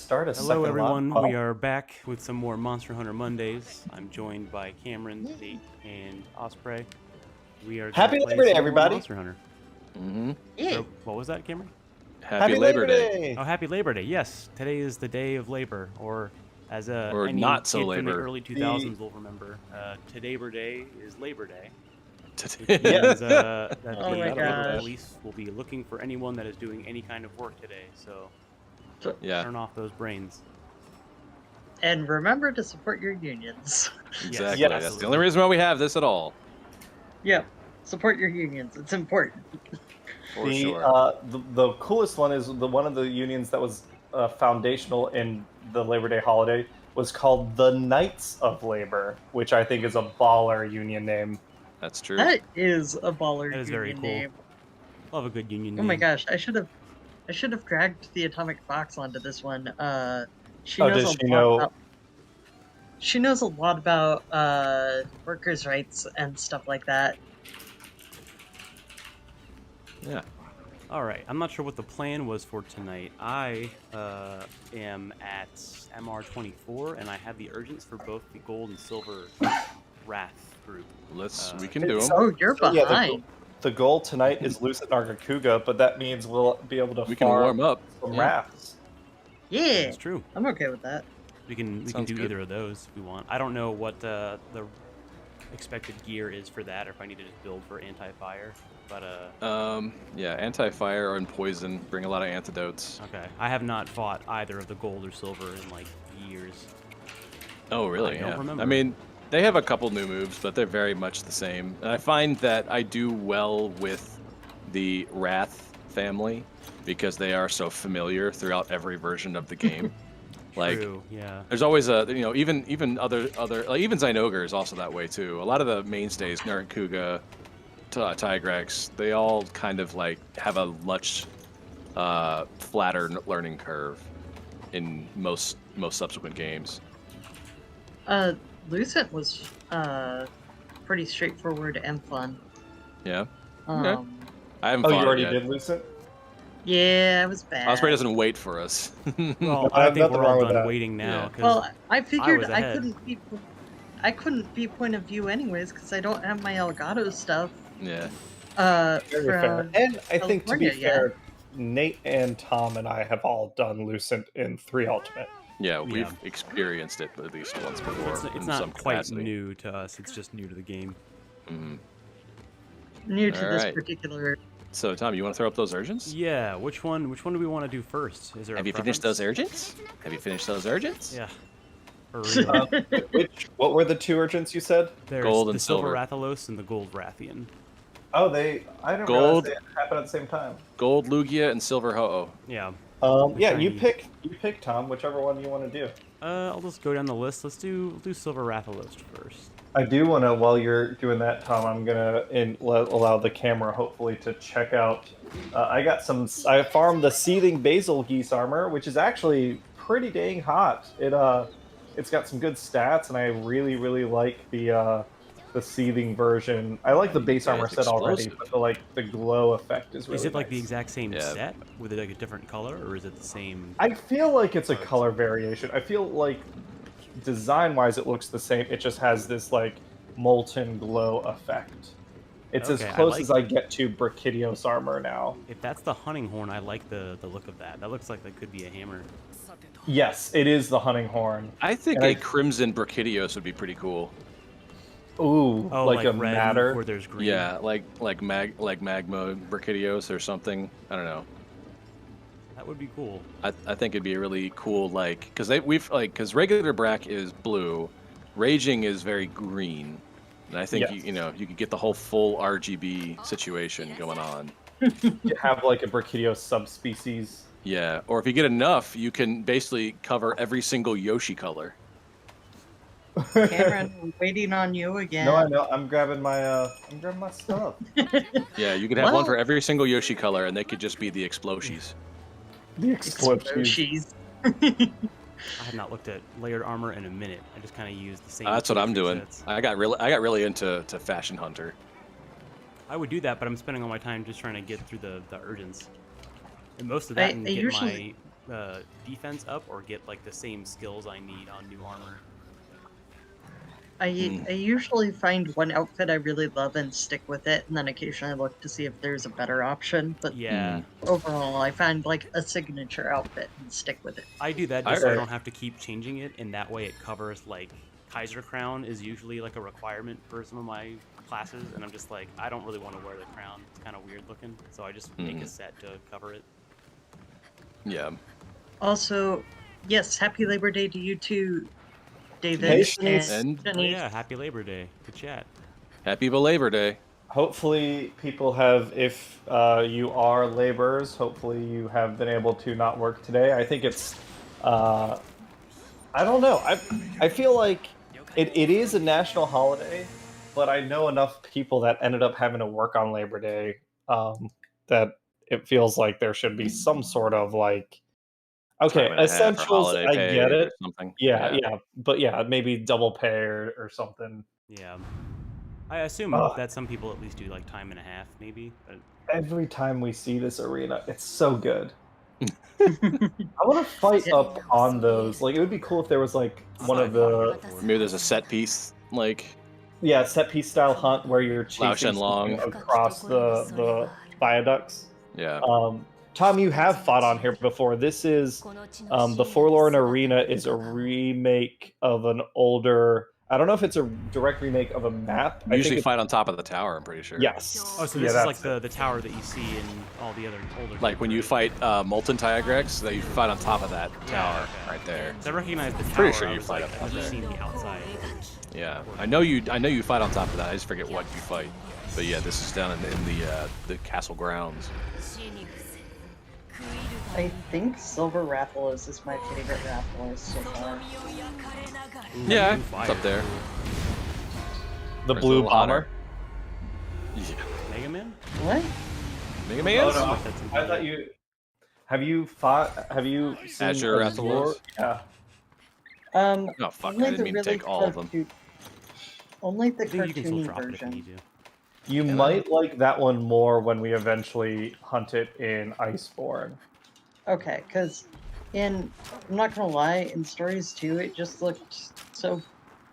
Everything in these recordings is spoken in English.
start a Hello, second everyone. live. We are back with some more Monster Hunter Mondays. I'm joined by Cameron, Nate, and Osprey. We are Happy gonna play Labor Day, some more everybody. Monster Hunter. Yeah. Or, what was that, Cameron? Happy Labor Day. Oh, Happy Labor Day. Yes, today is the day of labor, or as any not so kid from the labor. early 2000s will remember, Today Day is Labor Day. Today- Which means that Oh my the gosh. police will be looking for anyone that is doing any kind of work today. So Yeah, turn off those brains. And remember to support your unions. exactly. Yes. That's the only reason why we have this at all. Yep. Support your unions. It's important. For sure. The coolest one is one of the unions that was foundational in the Labor Day holiday was called the Knights of Labor, which I think is a baller union name. That's true. That is a baller That is union very cool. name. Love a good union Oh my name. gosh, I should have dragged the Atomic Fox onto this one. She Oh, knows does a she lot know- about she knows a lot about workers' rights and stuff like that. Yeah. All right, I'm not sure what the plan was for tonight. I am at MR24, and I have the urgents for both the gold and silver Wrath group. We can do them. Oh, you're So, yeah, behind. the goal tonight is Lucent Nargacuga, but that means we'll be able to We can farm warm up. some Yeah. rafts. Yeah, It's true. I'm okay with that. We can Sounds do good. either of those if we want. I don't know what the expected gear is for that, or if I need to just build for anti-fire. But Yeah, anti-fire and poison. Bring a lot of antidotes. okay, I have not fought either of the gold or silver in like years. Oh, really? I don't Yeah. remember. I mean, they have a couple new moves, but they're very much the same. And I find that I do well with the Wrath family because they are so familiar throughout every version of the game. Like, True, yeah. there's always a even other like even Zynogar is also that way too. A lot of the mainstays, Nargacuga, Tigrex, they all kind of like have a much flatter learning curve in most subsequent games. Lucent was pretty straightforward and fun. Yeah. Um, I haven't Oh, fought you already it yet. did Lucent? yeah, it was bad. Osprey doesn't wait for us. Well, I I have think nothing we're wrong all with done that. waiting now. Yeah. 'Cause Well, I figured was I ahead. couldn't be point of view anyways because I don't have my Elgato stuff. Yeah. Very fair. From And I think, to be California, yeah. fair, Nate and Tom and I have all done Lucent in 3 Ultimate. Yeah, we've Yeah. experienced it at least once before it's in not some quite capacity. new to us. It's just new to the game. New to this Alright. particular. So, Tom, you want to throw up those urgents? Yeah. Which one do we want to do first? Is there? Have a you finished those preference? urgents? Have you finched those urgents? Yeah. For real. What were the 2 urgents you said? There's Gold the and silver silver. Rathalos and the gold Rathian. Oh, I didn't Gold. realize they happened at the same time. Gold Lugia and silver Ho-Oh. Yeah. Yeah, you shiny. pick, Tom, whichever one you want to do. I'll just go down the list. Let's do silver Rathalos first. I do want to, while you're doing that, Tom, I'm gonna allow the camera hopefully to check out. I farmed the Seething Basil Geese armor, which is actually pretty dang hot. It's got some good stats, and I really like the Seething version. I like the base Yeah, armor it's set already, explosive. but the glow effect is really Is it like nice. the exact same Yeah. set with like a different color, or is it the same? I feel like it's a color variation. I feel like design-wise it looks the same. It just has this like molten glow effect. It's Okay, as I close like as I get to Brachydios armor now. If that's the hunting horn, I like the look of that. That looks like that could be a hammer. Yes, it is the hunting horn. I think And a I- Crimson Brachydios would be pretty cool. Ooh, Oh, like a red matter. where there's green. Yeah, like magma Brachydios or something. I don't know. That would be cool. I think it'd be a really cool because regular Brack is blue, Raging is very green, and I think Yes. you could get the whole full RGB situation going on. You have like a Brachydios subspecies. Yeah, or if you get enough, you can basically cover every single Yoshi color. Cameron, we're waiting on you again. No, I know. I'm grabbing my stuff. Yeah, you could have one Well- for every single Yoshi color, and they could just be the Explosies. The explosions. She's I have not looked at layered armor in a minute. I just kind of use the same. That's what I'm two doing. sets. I got really into Fashion Hunter. I would do that, but I'm spending all my time just trying to get through the urgents. And most of that I and get usually- defense up or get like the same skills I need on new armor. I usually find one outfit I really love and stick with it, and then occasionally look to see if there's a better option. But Yeah, overall, I find like a signature outfit and stick with it. I do that just so I don't have to keep changing it, and that way it covers like Kaiser crown is usually like a requirement for some of my classes, and I'm just like, I don't really want to wear the crown. It's kind of weird looking, so I just make a set to cover it. Yeah. Also, yes, happy Labor Day to you too, David. Hey, Shanice. And Oh, yeah, happy Labor Day. Good chat. happy Labor Day. Hopefully, people have, if you are laborers, hopefully you have been able to not work today. I think it's, I don't know. I feel like it is a national holiday, but I know enough people that ended up having to work on Labor Day that it feels like there should be some sort of like, okay, Time and a half or essentials, holiday I pay get or it. something. Yeah, but yeah, maybe double pay or something. Yeah. I assume that some people at least do like time and a half, maybe. But... Every time we see this arena, it's so good. I want to fight up on those. Like, it would be cool if there was like one of the Maybe there's a set piece, like set piece style hunt where you're chasing Shenlong. across the viaducts. yeah. Tom, you have fought on here before. This is the Forlorn Arena is a remake of an older. I don't know if it's a direct remake of a map. You usually fight on top of the tower, I'm pretty sure. Yes. Oh, so this is like the tower that you see in all the other older. Like when you fight Molten Tigrex, that you fight on top of that tower right there. So I recognize the tower. Pretty sure I you was fight like, up I've never there. seen the outside. Yeah, I know you fight on top of that. I just forget what you fight. But yeah, this is down in the castle grounds. I think Silver Rathalos is my favorite Rathalos so far. Yeah, it's up there. The Or it's a blue little hotter. bomber. Yeah. Mega Man? What? Mega Man? Oh, no. I thought you. Have you seen Azure Azure? Rathalos? Yeah. Oh fuck! I Only didn't the mean to really take all of them. Only the I think you can still cartoony drop it if you version. need to. You might like that one more when we eventually hunt it in Iceborne. Okay, because I'm not gonna lie, in Stories 2, it just looked so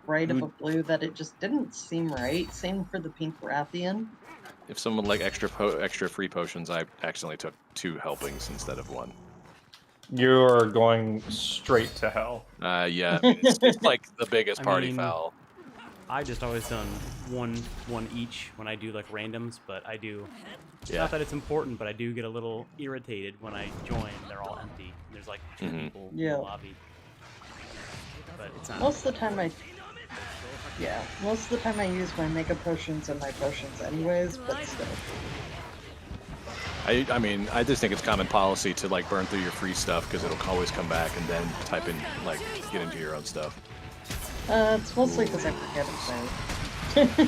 bright of a blue that it just didn't seem right. Same for the Pink Rathian. If someone like extra free potions, I accidentally took 2 helpings instead of 1. You're going straight to hell. Yeah, it's like the biggest party foul. I just always done one each when I do like randoms, but I do. Yeah. Not that it's important, but I do get a little irritated when I join. They're all empty. There's like 2 people in the lobby. But it's not. Most of the time I use my Mega Potions and my potions anyways, but still. I mean, I just think it's common policy to like burn through your free stuff because it'll always come back and then type in like get into your own stuff. It's mostly because I forget it though.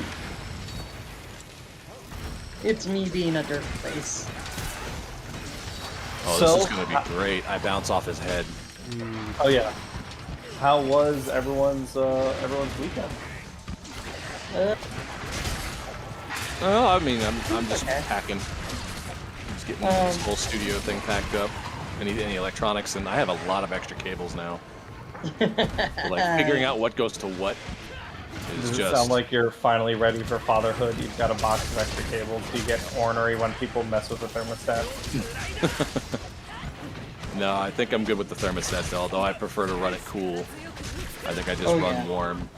It's me being a dirt face. Oh, this is gonna be great. I bounce off his head. Oh yeah. How was everyone's weekend? Oh, I mean, I'm just packing. Just getting this whole studio thing packed up. Any electronics, and I have a lot of extra cables now. Like figuring out what goes to what is Does just. it sound like you're finally ready for fatherhood? You've got a box of extra cables. Do you get ornery when people mess with the thermostat? No, I think I'm good with the thermostat, although I prefer to run it cool. I think I just run warm,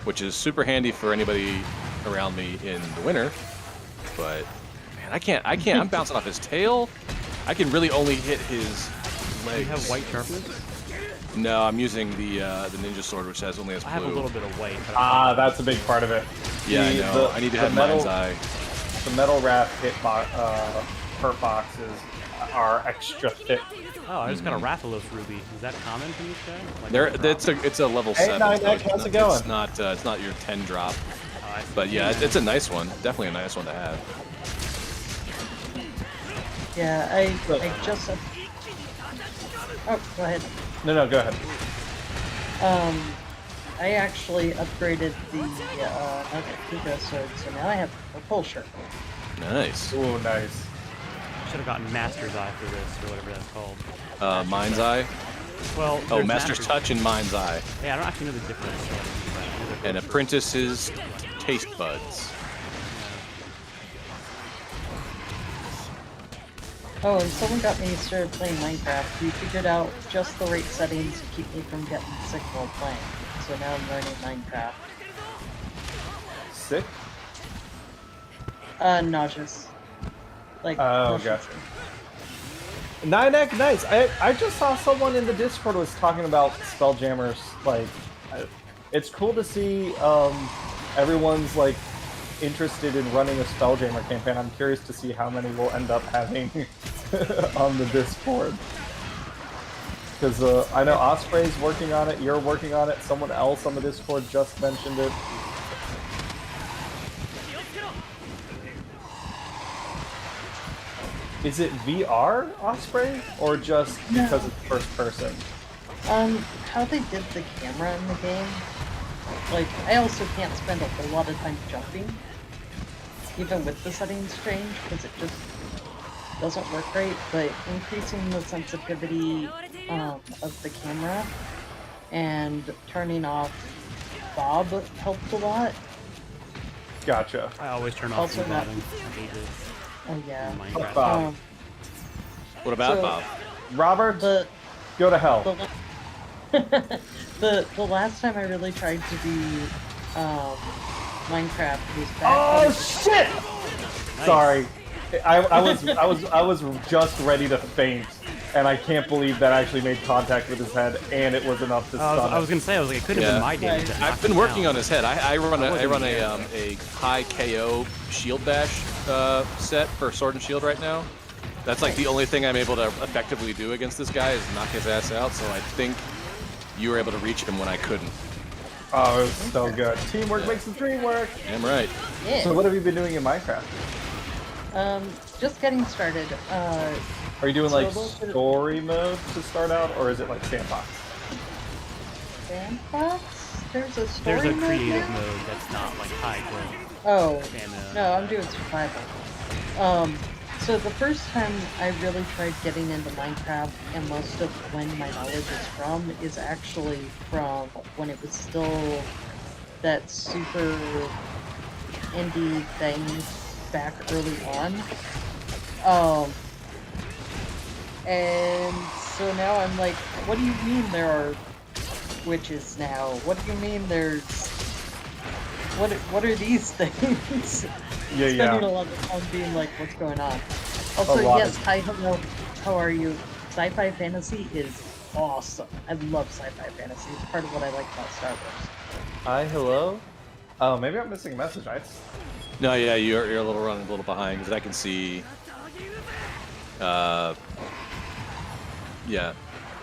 which is super handy for anybody around me in the winter. But man, I can't. I'm bouncing off his tail. I can really only hit his legs. Do you have white sharpness? No, I'm using the ninja sword, which only has blue. I have a little bit of white. That's a big part of it. Yeah, I know. I need to have mind's eye. The metal wrap hurt boxes are extra thick. Oh, I just got a Rathalos ruby. Is that common for this guy? Like It's a level 7. Nine, so how's it going? It's not your 10 drop. But yeah, it's a nice one. Definitely a nice one to have. Yeah, I just. Oh, go ahead. No, go ahead. I actually upgraded the Nargacuga sword, so now I have a full shirt. Nice. Ooh, nice. should have gotten Master's Eye for this, or whatever that's called. Mind's Eye. Well, Oh, there's Master's Touch and Mind's Eye. Yeah, I don't actually know the difference. And Apprentice's Taste Buds. Oh, and someone got me started playing Minecraft. We figured out just the right settings to keep me from getting sick while playing. So now I'm learning Minecraft. Sick? Nauseous. Like, Oh, nauseous. gotcha. Ninek, nice. I just saw someone in the Discord was talking about Spelljammers. Like, it's cool to see everyone's like interested in running a Spelljammer campaign. I'm curious to see how many we'll end up having on the Discord. Because I know Osprey's working on it, you're working on it, someone else on the Discord just mentioned it. Is it VR, Osprey, or just because it's first person? How they did the camera in the game. Like, I also can't spend a whole lot of time jumping, even with the settings change, because it just doesn't work right, but increasing the sensitivity of the camera and turning off Bob helped a lot. Gotcha. I always turn off Also the not- bobbing. I hate it. Oh yeah. in Minecraft. Bob. What about So- Bob? Robert, The go to hell. the last time I really tried to do Minecraft was back Oh when shit! Nice. Sorry, I was just ready to faint, and I can't believe that actually made contact with his head, and it was enough to stun I was gonna say, I was like, it could have Yeah. been my damage. that I've knocked been him working down. on his head. I run I wasn't a high KO shield bash set for Sword and Shield right now. That's like the only thing I'm able to effectively do against this guy is knock his ass out. So I think you were able to reach him when I couldn't. Oh, it was so good. Teamwork makes the dream work. Damn right. Yeah. So what have you been doing in Minecraft? Just getting started. Are you doing like Solo? story mode to start out, or is it like sandbox? Sandbox? There's a story There's a mode creative now? mode that's not like high grade. Oh, And, no, I'm doing survival. So the first time I really tried getting into Minecraft, and most of when my knowledge is from, is actually from when it was still that super indie thing back early on. And so now I'm like, what do you mean there are witches now? What do you mean there's... What are these things? Yeah, Spending a yeah. lot of time being like, what's going on? Also, lot yes, of- hi, hello, how are you? Sci-fi fantasy is awesome. I love sci-fi fantasy. It's part of what I like about Star Wars. Hi, hello. Oh, maybe I'm missing a message. No, yeah, you're a little running a little behind because I can see. Yeah.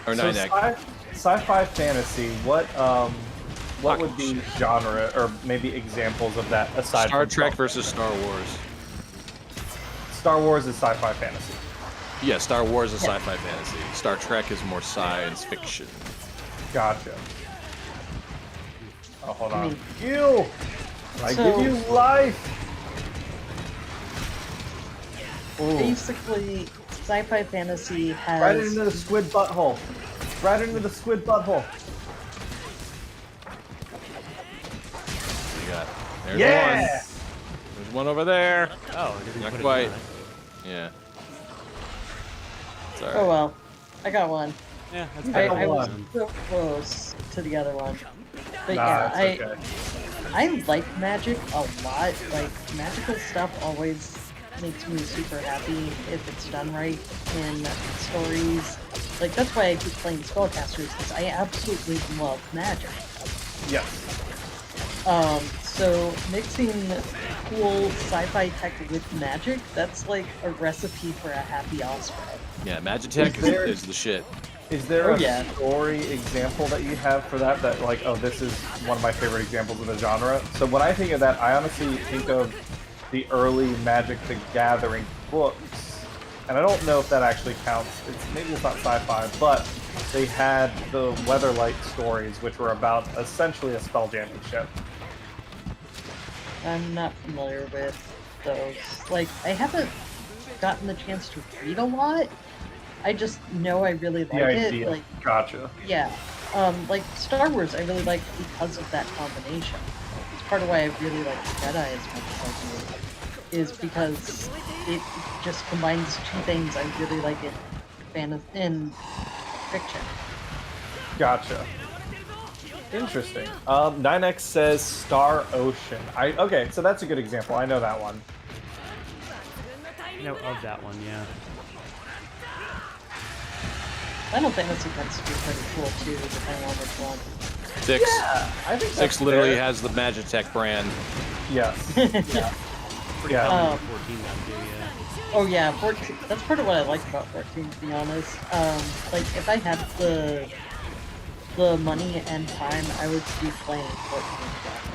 Or So Ninek. sci-fi fantasy. What Fuck. would be genre, or maybe examples of that aside Star from Trek versus Star Wars. Star Wars is sci-fi fantasy. Yeah, Star Wars is Yeah. sci-fi fantasy. Star Trek is more science fiction. Gotcha. Oh, hold I on. mean- You! I So- give you life! Ooh. Basically, sci-fi fantasy has... Right into the squid butthole. Right into the squid butthole. You got. There's Yeah! one. There's one over there. Oh, it didn't Not put it quite. down. Yeah. It's alright. Oh well, I got one. Yeah, that's I better. got I was one. so close to the other one. But Nah, yeah, it's okay. I like magic a lot. Like, magical stuff always makes me super happy if it's done right in stories. Like, that's why I keep playing Spellcasters, because I absolutely love magic. Yes. So mixing cool sci-fi tech with magic, that's like a recipe for a happy Osprey. Yeah, Magitech there- is the shit. Is there Oh, a yeah. story example that you have for that? That like, oh, this is one of my favorite examples of the genre. So when I think of that, I honestly think of the early Magic the Gathering books, and I don't know if that actually counts. Maybe it's not sci-fi, but they had the Weatherlight stories, which were about essentially a spelljamming ship. I'm not familiar with those. Like, I haven't gotten the chance to read a lot. I just know I really like The it. idea. Like, Gotcha. yeah. Like Star Wars, I really like because of that combination. It's part of why I really like Jedi as much as I do, is because it just combines two things I really like in fiction. Gotcha. Interesting. 9x says Star Ocean. Okay, so that's a good example. I know that one. You know of that one, yeah. Final Fantasy tends to be pretty cool too, depending on which one. Six. Yeah, I think Six that's literally fair. has the Magitech brand. Yes. Yeah. Pretty Yeah. common in 14 now too, yeah. Oh yeah, 14. That's part of what I like about 14, to be honest. Like if I had the money and time, I would be playing 14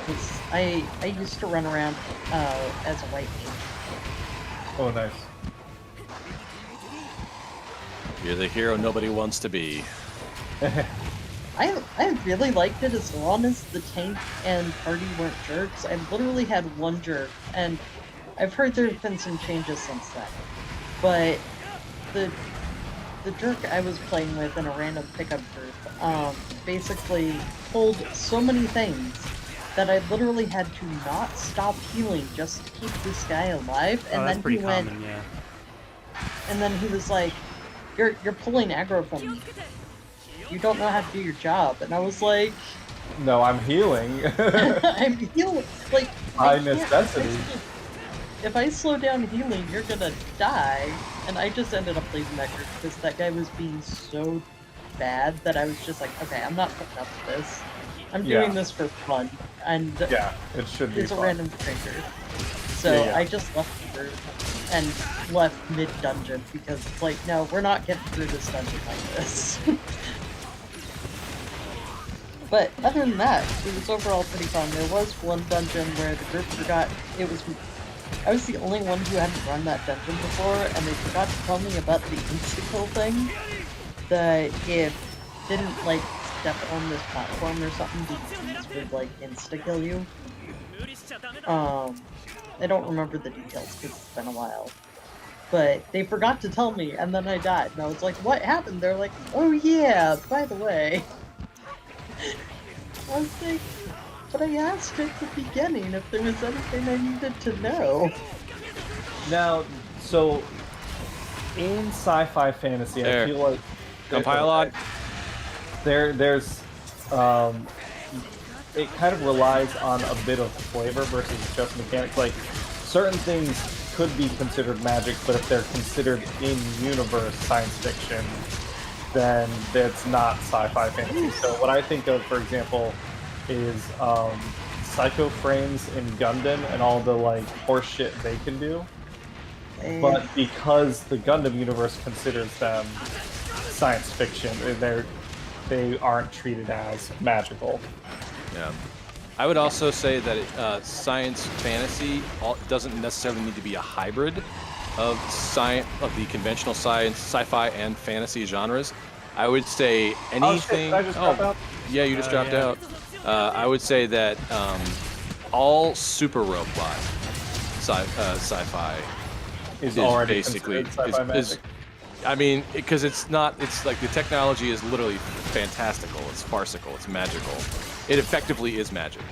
because I used to run around as a white mage. Oh, nice. You're the hero nobody wants to be. I really liked it as long as the tank and party weren't jerks. I literally had one jerk, and I've heard there have been some changes since then. But the jerk I was playing with in a random pickup group basically pulled so many things that I literally had to not stop healing just to keep this guy alive. And That's then pretty he went, common, yeah. and then he was like, "You're pulling aggro from me. You don't know how to do your job." And I was like, No, I'm healing. "I'm healing." Like By I can't- necessity. If I slow down healing, you're gonna die. And I just ended up leaving that group because that guy was being so bad that I was just like, okay, I'm not putting up with this. I'm Yeah. doing this for fun, and Yeah, it should be it's a fun. random stranger. So Yeah, yeah. I just left the group and left mid-dungeon because it's like, no, we're not getting through this dungeon like this. But other than that, it was overall pretty fun. There was one dungeon where the group forgot it was. I was the only one who hadn't run that dungeon before, and they forgot to tell me about the insta-kill thing. That if didn't like step on this platform or something, the bees would like insta-kill you. I don't remember the details because it's been a while. But they forgot to tell me, and then I died. And I was like, what happened? They're like, oh yeah, by the way. I was like, but I asked at the beginning if there was anything I needed to know. Now, so in sci-fi fantasy, There. I feel like Compile log. there's it kind of relies on a bit of flavor versus just mechanics. Like certain things could be considered magic, but if they're considered in-universe science fiction, then that's not sci-fi fantasy. So what I think of, for example, is Psycho Frames in Gundam and all the like horse shit they can do. But because the Gundam universe considers them science fiction, they aren't treated as magical. Yeah. I would also say that science fantasy doesn't necessarily need to be a hybrid of the conventional science, sci-fi, and fantasy genres. I would say anything. Did I just drop out? Yeah, you just dropped yeah. out. I would say that all super robot sci-fi Is is already basically considered sci-fi is. magic. I mean, because it's not. It's like the technology is literally fantastical. It's farcical. It's magical. It effectively is magic.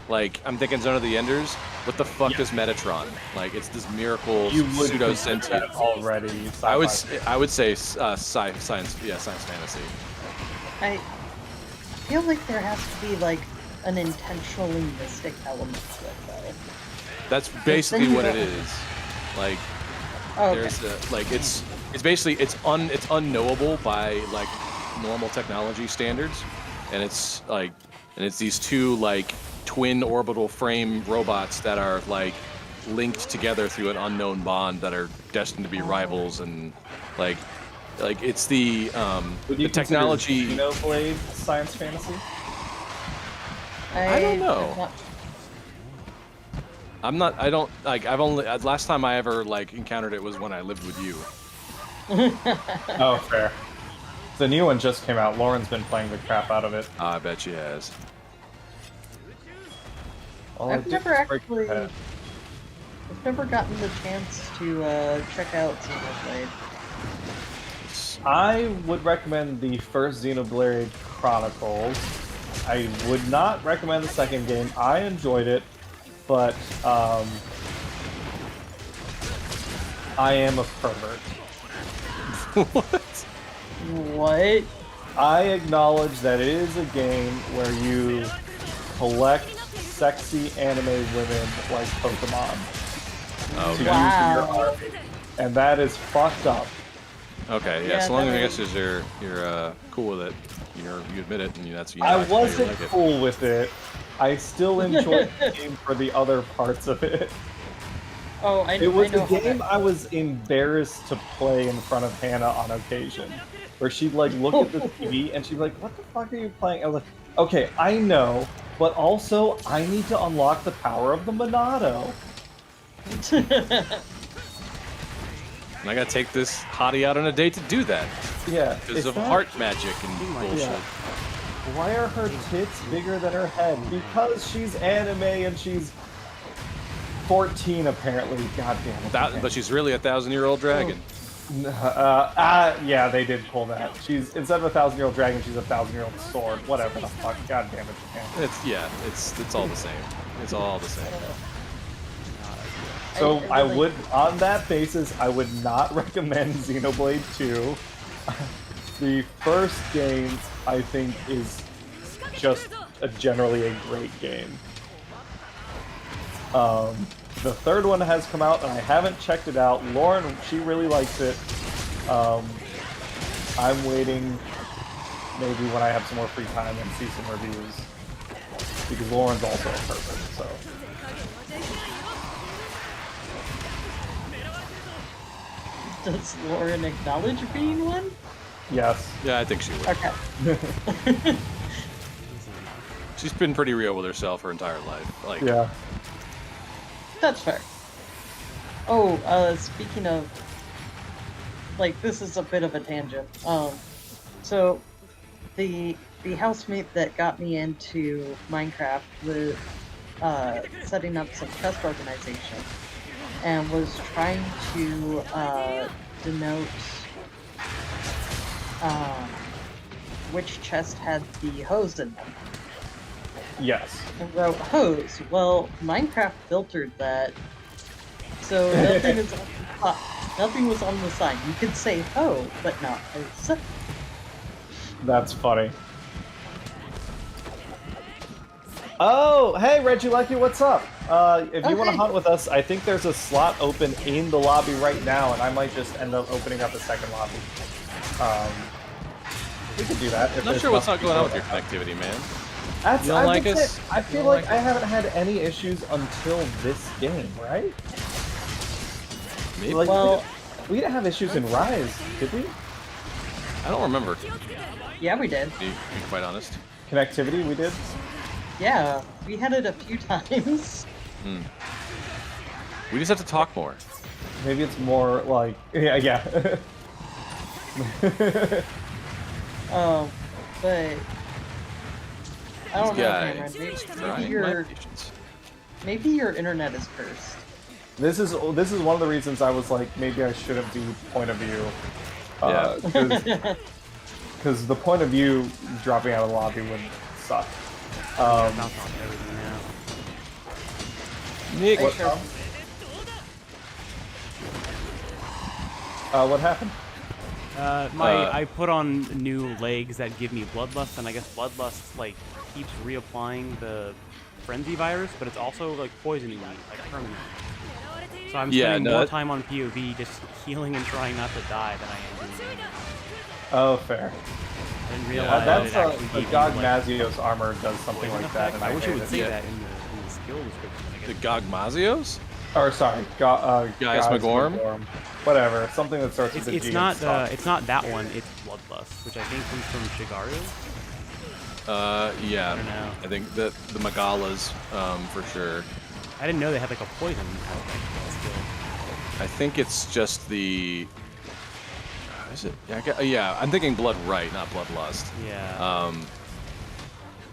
Like I'm thinking Zone of the Enders. What the fuck is Metatron? Like it's this miracle You would pseudo consider sentient. that already sci-fi. I would say science fantasy. I feel like there has to be like an intentionally mystic element to it, though. That's basically what it don't- is. Like Oh, okay. there's like it's basically it's unknowable by like normal technology standards, and it's these two like twin orbital frame robots that are like linked together through an unknown bond that are destined to be rivals, and like it's the Would you technology. consider Xenoblade science fantasy? I don't know. have not- I don't like. I've only last time I ever like encountered it was when I lived with you. Oh, fair. The new one just came out. Lauren's been playing the crap out of it. I bet she has. All I I've did never was break actually. her head. I've never gotten the chance to check out Xenoblade. I would recommend the first Xenoblade Chronicles. I would not recommend the second game. I enjoyed it, but I am a pervert. What? What? I acknowledge that it is a game where you collect sexy anime women like Pokemon Oh, to okay. use in your Wow. army, and that is fucked up. Okay, yeah. Yeah, So long as that I was- guess you're cool with it, you admit it, and that's I that's how you wasn't like it. cool with it. I still enjoyed the game for the other parts of it. Oh, I It was I know the how game that- I was embarrassed to play in front of Hannah on occasion, where she'd like look at the TV and she'd be like, "What the fuck are you playing?" I was like, "Okay, I know, but also I need to unlock the power of the Monado." And I gotta take this hottie out on a date to do that Yeah, because is of that- heart magic and bullshit. Yeah. Why are her tits bigger than her head? Because she's anime and she's 14 apparently. God damn it. But she's really a 1,000-year-old dragon. Yeah, they did pull that. She's instead of a 1,000-year-old dragon, she's a 1,000-year-old sword. Whatever the fuck. God damn it, Japan. It's all the same. It's all the same. So I really- would, on that basis, I would not recommend Xenoblade 2. The first game, I think, is just generally a great game. The third one has come out, and I haven't checked it out. Lauren, she really likes it. I'm waiting, maybe when I have some more free time and see some reviews, because Lauren's also a person. So Does Lauren acknowledge being one? yes, Yeah, I think she would. Okay. She's been pretty real with herself her entire life. Like, yeah. That's fair. Oh, speaking of, like, this is a bit of a tangent. So the housemate that got me into Minecraft was setting up some chest organization and was trying to denote which chest had the hose in them. Yes. And wrote hose. Well, Minecraft filtered that, so nothing is on the top. Nothing was on the sign. You could say ho, but not hose. That's funny. Oh, hey, Reggie Lucky, what's up? If you want to hey. hunt with us, I think there's a slot open in the lobby right now, and I might just end up opening up a second lobby. We could do that. If I'm not there's sure what's not enough going on with your people. connectivity, man. That's, You don't I like would us? say- I You feel don't like like I haven't had any issues until this game, right? Maybe. Like, Well, we didn't have issues in Rise, did we? I don't remember. yeah, we did. To be quite honest. Connectivity, we did. Yeah, we had it a few times. We just have to talk more. Maybe it's more like, yeah. But I don't know, Guy, Cameron. trying my patience. Maybe your internet is cursed. This is one of the reasons I was like, maybe I shouldn't be point of view. Because the point of view dropping out of the lobby would suck. Mouth on everything now. Nick, Are you sure? What happened? I put on new legs that give me bloodlust, and I guess bloodlust like keeps reapplying the frenzy virus, but it's also like poisoning me like permanently. So I'm Yeah, spending no, more that- time on POV just healing and trying not to die than I am doing. Oh, fair. I didn't realize that it That's actually the gave God you, like, Mazios armor does something poison like that. effect. And I wish it would hate say Yeah. that in the skill description. I the guess. Gogmazios? Or sorry, Gaius Magorm? Whatever, something that starts with It's, a G. it's and not sucks. it's not that one. It's bloodlust, which I think comes from Shigaru. Yeah. I don't know. I think that the Magalas, for sure. I didn't know they had like a poison skill. I think it's just the. Is it? Yeah, yeah. I'm thinking blood right, not bloodlust. Yeah.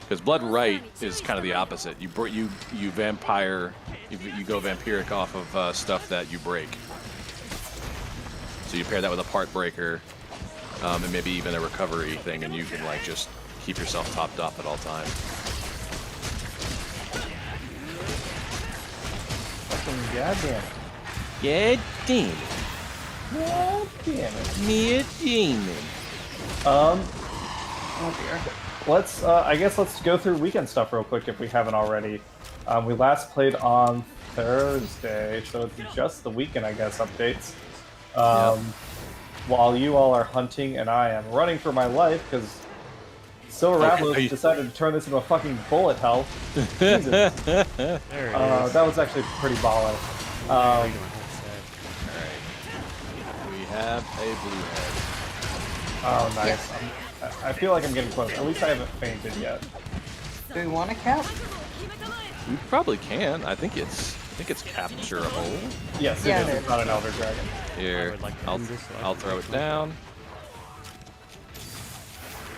Because blood right is kind of the opposite. You vampire, you go vampiric off of stuff that you break. So you pair that with a part breaker, and maybe even a recovery thing, and you can like just keep yourself topped up at all times. Fucking goddamn. God damn it. God damn it. Me a demon. Oh dear. Let's, I guess let's go through weekend stuff real quick if we haven't already. We last played on Thursday, so it's just the weekend, I guess, updates. While you all are hunting and I am running for my life, because Silver Ravlos decided to turn this into a fucking bullet hell. Jesus. There it is. That was actually pretty baller. Alright. We have a blue head. Oh, nice. I feel like I'm getting close. At least I haven't fainted yet. Do we want a cap? We probably can. I think it's capturable. Yes, Yeah, it is. it It's not an Elder Dragon. I Here, would like to I'll end this, so I I'll can throw just it like- down.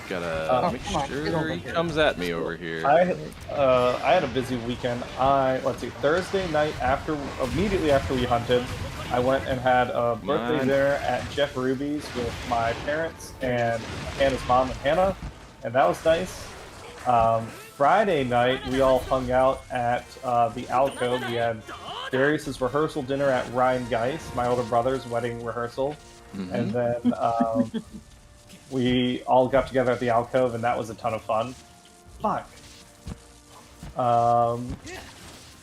Gotta Oh, make come on, get over sure he here. comes at me over here. I had a busy weekend. Let's see, Thursday night immediately after we hunted, I went and had a birthday dinner at Jeff Ruby's with my parents and Hannah's mom and Hannah, and that was nice. Friday night, we all hung out at the Alcove. We had Darius's rehearsal dinner at Ryan Geis, my older brother's wedding rehearsal, and then we all got together at the Alcove, and that was a ton of fun. Fuck.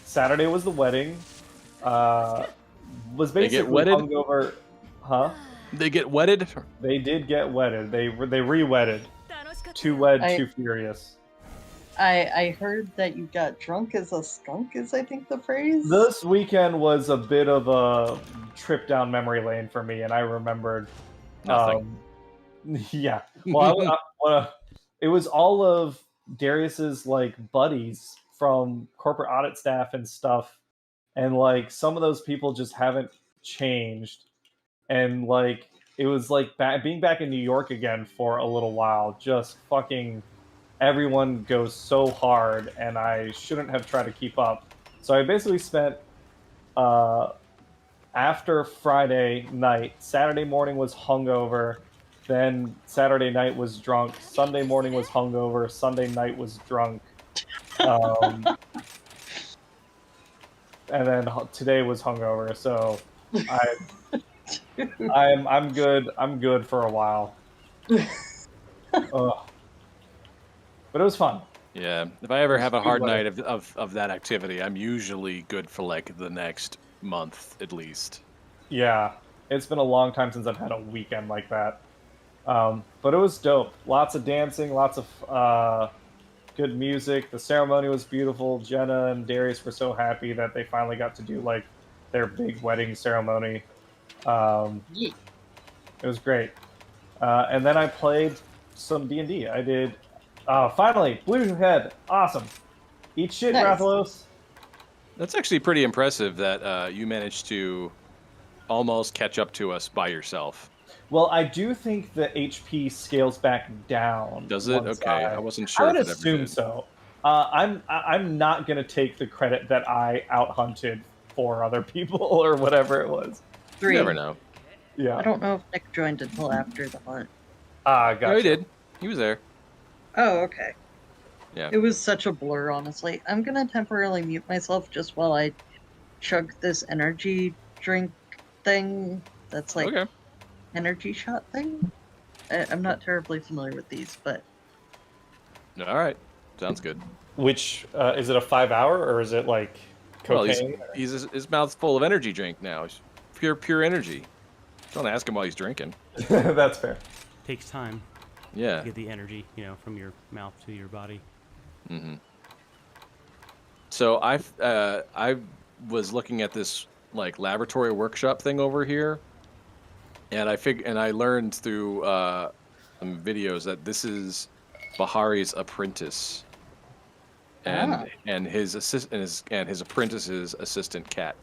Saturday was the wedding. Was They get basically wedded? hungover. Huh? They get wedded. They did get wedded. They re-wedded. Too wed, too furious. I heard that you got drunk as a skunk, is I think the phrase. This weekend was a bit of a trip down memory lane for me, and I remembered. Nothing. Yeah. Well, it was all of Darius's like buddies from corporate audit staff and stuff, and like some of those people just haven't changed, and like it was like being back in New York again for a little while. Just fucking everyone goes so hard, and I shouldn't have tried to keep up. So I basically spent after Friday night, Saturday morning was hungover. Then Saturday night was drunk. Sunday morning was hungover. Sunday night was drunk. And then today was hungover. So I'm good. I'm good for a while. Ugh. But it was fun. Yeah. If I ever have a hard night of that activity, I'm usually good for like the next month at least. Yeah, it's been a long time since I've had a weekend like that. But it was dope. Lots of dancing, lots of good music. The ceremony was beautiful. Jenna and Darius were so happy that they finally got to do like their big wedding ceremony. Yeah. It was great. And then I played some D&D. I did finally Blue Head. Awesome. Eat shit, Nice. Rathalos. That's actually pretty impressive that you managed to almost catch up to us by yourself. Well, I do think the HP scales back down. Does it? once Okay, I wasn't sure. I would if it ever assume did. so. I'm not gonna take the credit that I out hunted 4 other people or whatever it was. 3. You never know. Yeah. I don't know if Nick joined until after the hunt. Gotcha. No, he did. He was there. Oh, okay. Yeah. It was such a blur, honestly. I'm gonna temporarily mute myself just while I chug this energy drink thing that's like Okay. energy shot thing. I'm not terribly familiar with these, but All right. Sounds good. Which is it a 5-hour or is it like Well, cocaine? his mouth's full of energy drink now. It's pure energy. Don't ask him while he's drinking. That's fair. Takes time Yeah. to get the energy, from your mouth to your body. Mm-hmm. So I was looking at this like laboratory workshop thing over here, and I learned through some videos that this is Bahari's apprentice, and his his apprentice's assistant cat.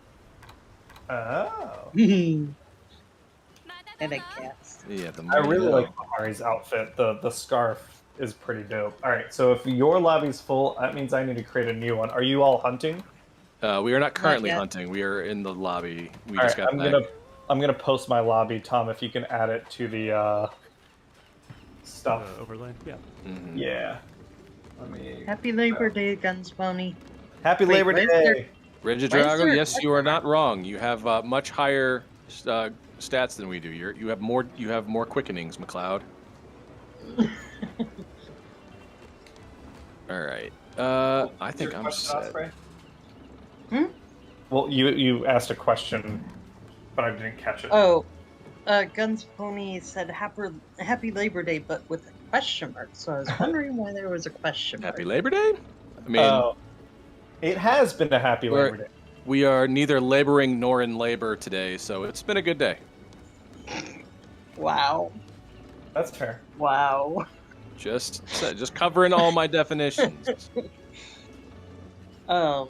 Oh. and a cat. Yeah, I really like Bahari's outfit, the scarf. is pretty dope. All right, so if your lobby's full, that means I need to create a new one. Are you all hunting? We are not currently yet. hunting. We are in the lobby. We All just right, got back. I'm gonna post my lobby, Tom. If you can add it to the stuff. Overlay. Yeah. Mhm. Yeah. Let me. Happy Labor Day, Guns Pony. Happy Wait, Labor why is there- Day. Rigid Why is Drago, there a yes, you are question not wrong. You have much higher stats than we do. You have more. You have more quickenings, McLeod. All right. I think I'm set. Osprey? Hmm? Well, you asked a question, but I didn't catch it. Oh, Guns Pony said Happy Labor Day, but with a question mark. So I was wondering why there was a question mark. Happy Labor Day. I mean, Oh, it has been a happy Labor Day. we are neither laboring nor in labor today, so it's been a good day. Wow. That's fair. Wow. Just covering all my definitions. The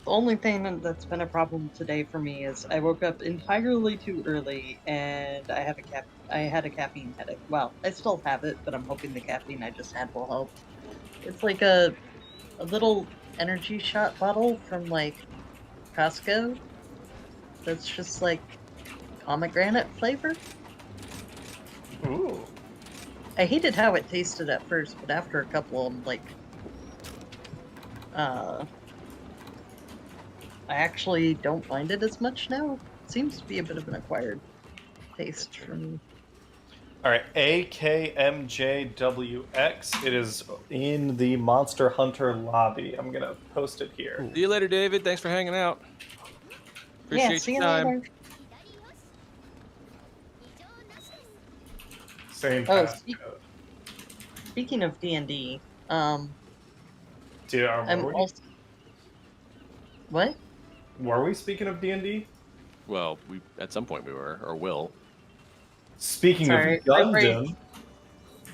only thing that's been a problem today for me is I woke up entirely too early and I had a caffeine headache. Well, I still have it, but I'm hoping the caffeine I just had will help. It's like a little energy shot bottle from like Costco that's just like pomegranate flavor. Ooh. I hated how it tasted at first, but after a couple, I'm like, I actually don't mind it as much now. It seems to be a bit of an acquired taste for me. All right, AKMJWX. It is in the Monster Hunter lobby. I'm gonna post it here. See you later, David. Thanks for hanging out. Appreciate Yeah, see your you time. later. Same Oh, passcode. Speaking of D&D, I'm also... What? Were we speaking of D&D? Well, we at some point we were, or will. Speaking Sorry, of Gundam,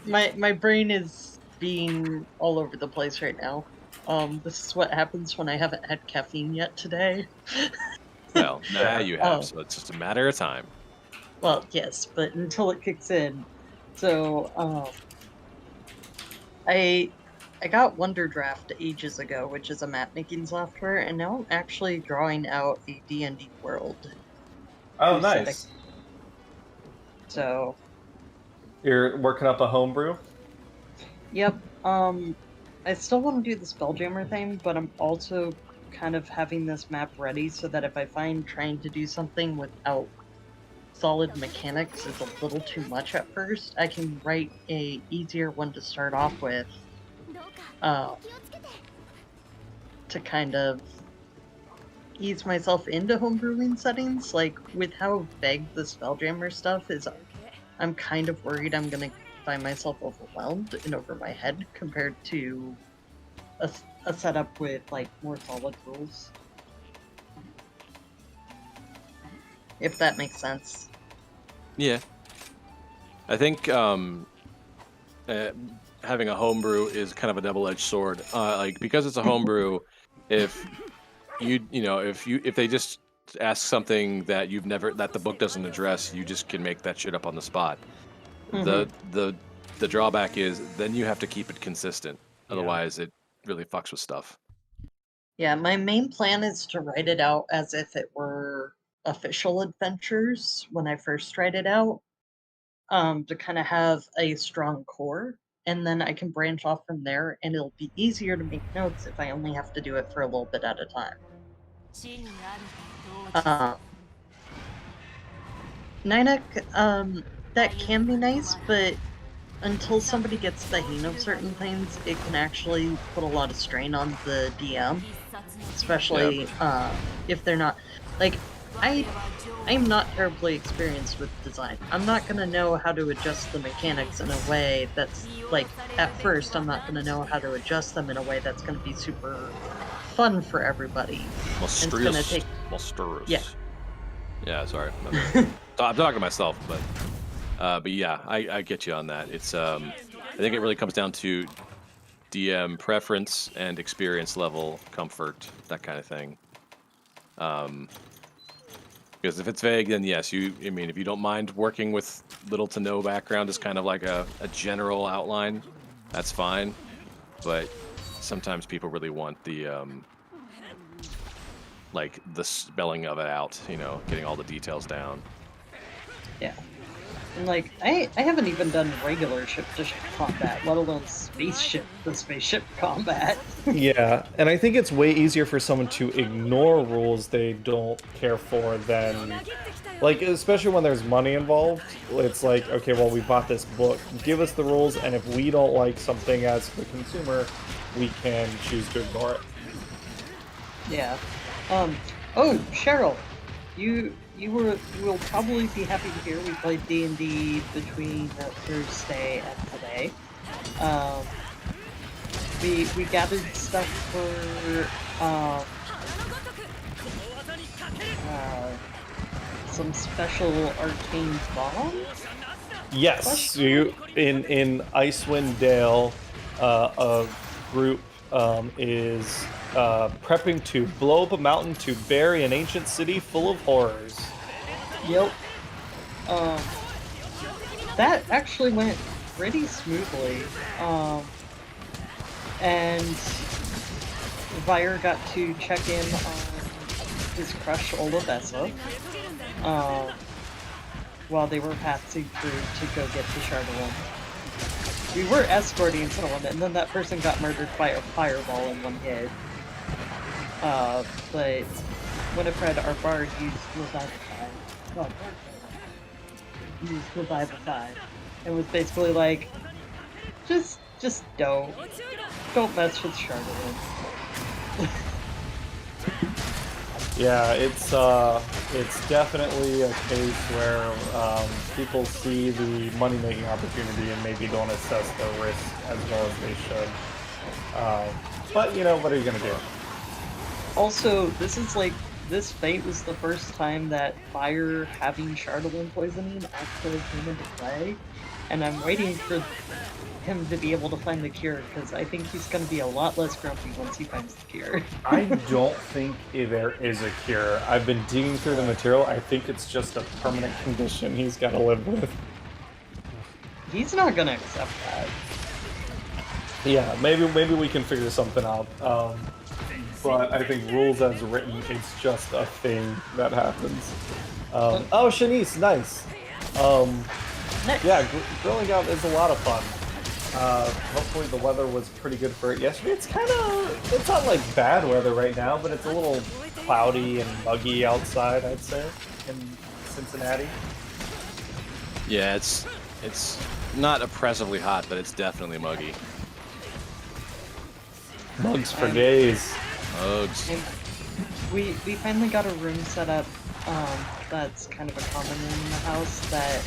my brain is being all over the place right now. This is what happens when I haven't had caffeine yet today. Well, now Yeah. you have, Oh. so it's just a matter of time. Well, yes, but until it kicks in. So, I got Wonderdraft ages ago, which is a map making software, and now I'm actually drawing out a D&D world. oh Who's setting- nice. So, You're working up a homebrew? yep. I still want to do the Spelljammer thing, but I'm also kind of having this map ready so that if I find trying to do something without solid mechanics is a little too much at first, I can write a easier one to start off with, to kind of ease myself into homebrewing settings. Like, with how vague the Spelljammer stuff is, I'm kind of worried I'm gonna find myself overwhelmed and over my head compared to a setup with, like, more solid rules. If that makes sense. Yeah. I think having a homebrew is kind of a double-edged sword. Like, because it's a homebrew, if they just ask something that that the book doesn't address, you just can make that shit up on the spot. The drawback is then you have to keep it consistent. Otherwise, it really fucks with stuff. Yeah, my main plan is to write it out as if it were official adventures when I first write it out, to kind of have a strong core, and then I can branch off from there, and it'll be easier to make notes if I only have to do it for a little bit at a time. Ninek, that can be nice, but until somebody gets the hang of certain things, it can actually put a lot of strain on the DM. Especially if they're not... Like, I'm not terribly experienced with design. I'm not going to know how to adjust the mechanics in a way that's... Like, at first, I'm not going to know how to adjust them in a way that's going to be super fun for everybody. Monstrous. Yeah. Yeah, sorry. I'm talking to myself, but yeah, I get you on that. It's I think it really comes down to DM preference and experience level, comfort, that kind of thing. Because if it's vague, then yes, if you don't mind working with little to no background, just kind of like a general outline, that's fine. But sometimes people really want the like the spelling of it out, you know, getting all the details down. Yeah. And like, I haven't even done regular ship-to-ship combat, let alone spaceship-to-spaceship combat. Yeah, and I think it's way easier for someone to ignore rules they don't care for than, like, especially when there's money involved. It's like, okay, well, we bought this book, give us the rules, and if we don't like something as the consumer, we can choose to ignore it. Yeah. Oh, Cheryl, you will probably be happy to hear we played D&D between Thursday and today. We gathered stuff for some special arcane bombs. Yes, you in Icewind Dale, a group is prepping to blow up a mountain to bury an ancient city full of horrors. Yep. That actually went pretty smoothly. And Vire got to check in on his crush Olivessa while they were passing through to go get the Shardolin. We were escorting someone, and then that person got murdered by a fireball in one hit. But Winifred, our bard, used Revivify, and was basically like, just don't mess with Shardolin. Yeah, it's definitely a case where people see the money-making opportunity and maybe don't assess the risk as well as they should. But you know, what are you gonna do? Also, this fate was the first time that fire having Shardolin poisoning actually came into play, and I'm waiting for him to be able to find the cure, because I think he's going to be a lot less grumpy once he finds the cure. I don't think there is a cure. I've been digging through the material. I think it's just a permanent condition he's got to live with. He's not going to accept that. Yeah, maybe we can figure something out. But I think rules as written, it's just a thing that happens. Oh, Shanice, nice. Nice. Yeah, grilling out is a lot of fun. Hopefully the weather was pretty good for it yesterday. It's not like bad weather right now, but it's a little cloudy and muggy outside, I'd say, in Cincinnati. Yeah, it's not oppressively hot, but it's definitely muggy. Mugs for days. Mugs. And we finally got a room set up that's kind of a common room in the house that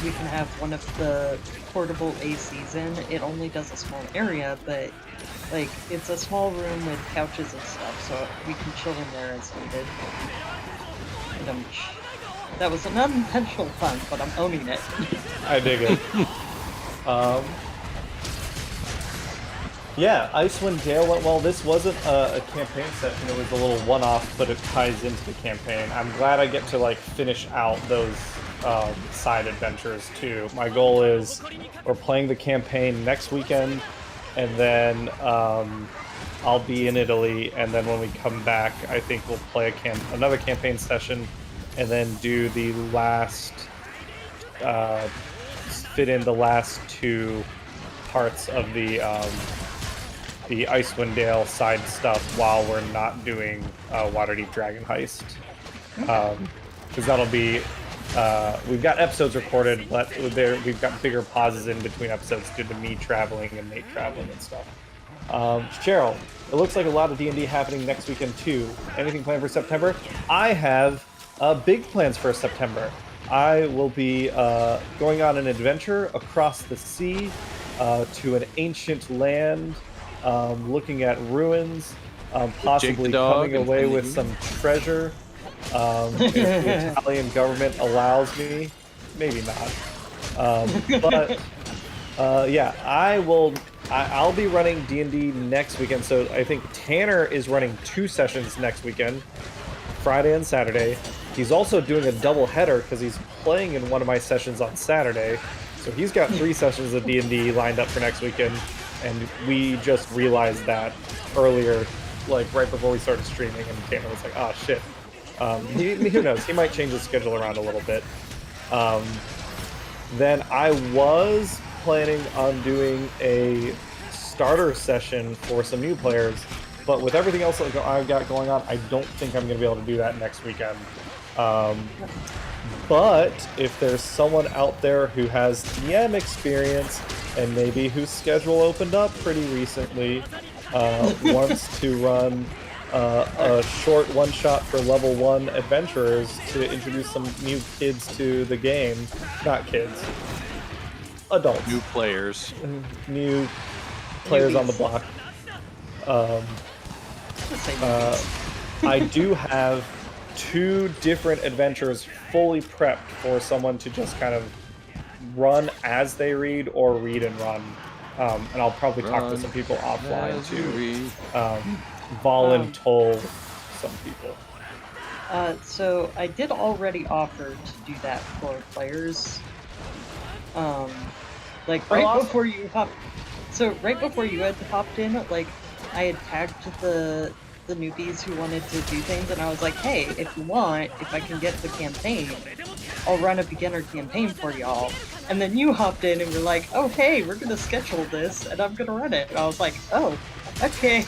we can have one of the portable ACs in. It only does a small area, but like it's a small room with couches and stuff, so we can chill in there as needed. And that was an unintentional pun, but I'm owning it. I dig it. Yeah, Icewind Dale went well. This wasn't a campaign session, it was a little one-off, but it ties into the campaign. I'm glad I get to like finish out those side adventures too. My goal is we're playing the campaign next weekend, and then I'll be in Italy, and then when we come back, I think we'll play another campaign session, and then do the last fit in the last two parts of the Icewind Dale side stuff while we're not doing Waterdeep Dragon Heist, because that'll be. We've got episodes recorded, but we've got bigger pauses in between episodes due to me traveling and Nate traveling and stuff. Cheryl, it looks like a lot of D&D happening next weekend too. Anything planned for September? I have big plans for September. I will be going on an adventure across the sea to an ancient land, looking at ruins, possibly coming away with some treasure. If the Italian government allows me, maybe not. But yeah, I'll be running D&D next weekend. So I think Tanner is running 2 sessions next weekend, Friday and Saturday. He's also doing a double header because he's playing in one of my sessions on Saturday. So he's got 3 sessions of D&D lined up for next weekend, and we just realized that earlier, like right before we started streaming, and Tanner was like, "Oh shit." Who knows? He might change his schedule around a little bit. Then I was planning on doing a starter session for some new players, but with everything else that I've got going on, I don't think I'm going to be able to do that next weekend. But if there's someone out there who has DM experience and maybe whose schedule opened up pretty recently, wants to run a short one-shot for level 1 adventurers to introduce some new kids to the game, not kids, adults. New players. New players on the block. I do have 2 different adventures fully prepped for someone to just kind of run as they read or read and run. And I'll probably talk to some people offline to voluntoll some people. So I did already offer to do that for players. Like right before you hopped. So right before you had hopped in, like I had tagged the newbies who wanted to do things, and I was like, hey, if you want, if I can get the campaign, I'll run a beginner campaign for y'all. And then you hopped in and were like, oh hey, we're gonna schedule this and I'm gonna run it. And I was like, oh, okay.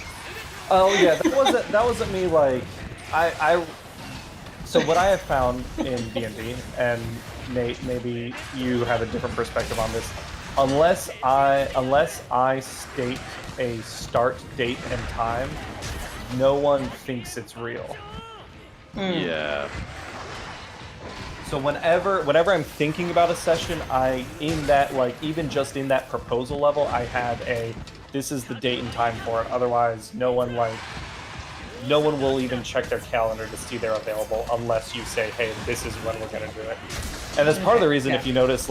Oh yeah, that wasn't me. Like so what I have found in D&D, and Nate, maybe you have a different perspective on this. Unless I state a start date and time, no one thinks it's real. Yeah. So whenever I'm thinking about a session, even just in that proposal level, I had this is the date and time for it. Otherwise, no one will even check their calendar to see they're available unless you say, hey, this is when we're gonna do it. And that's part of the reason, if you notice,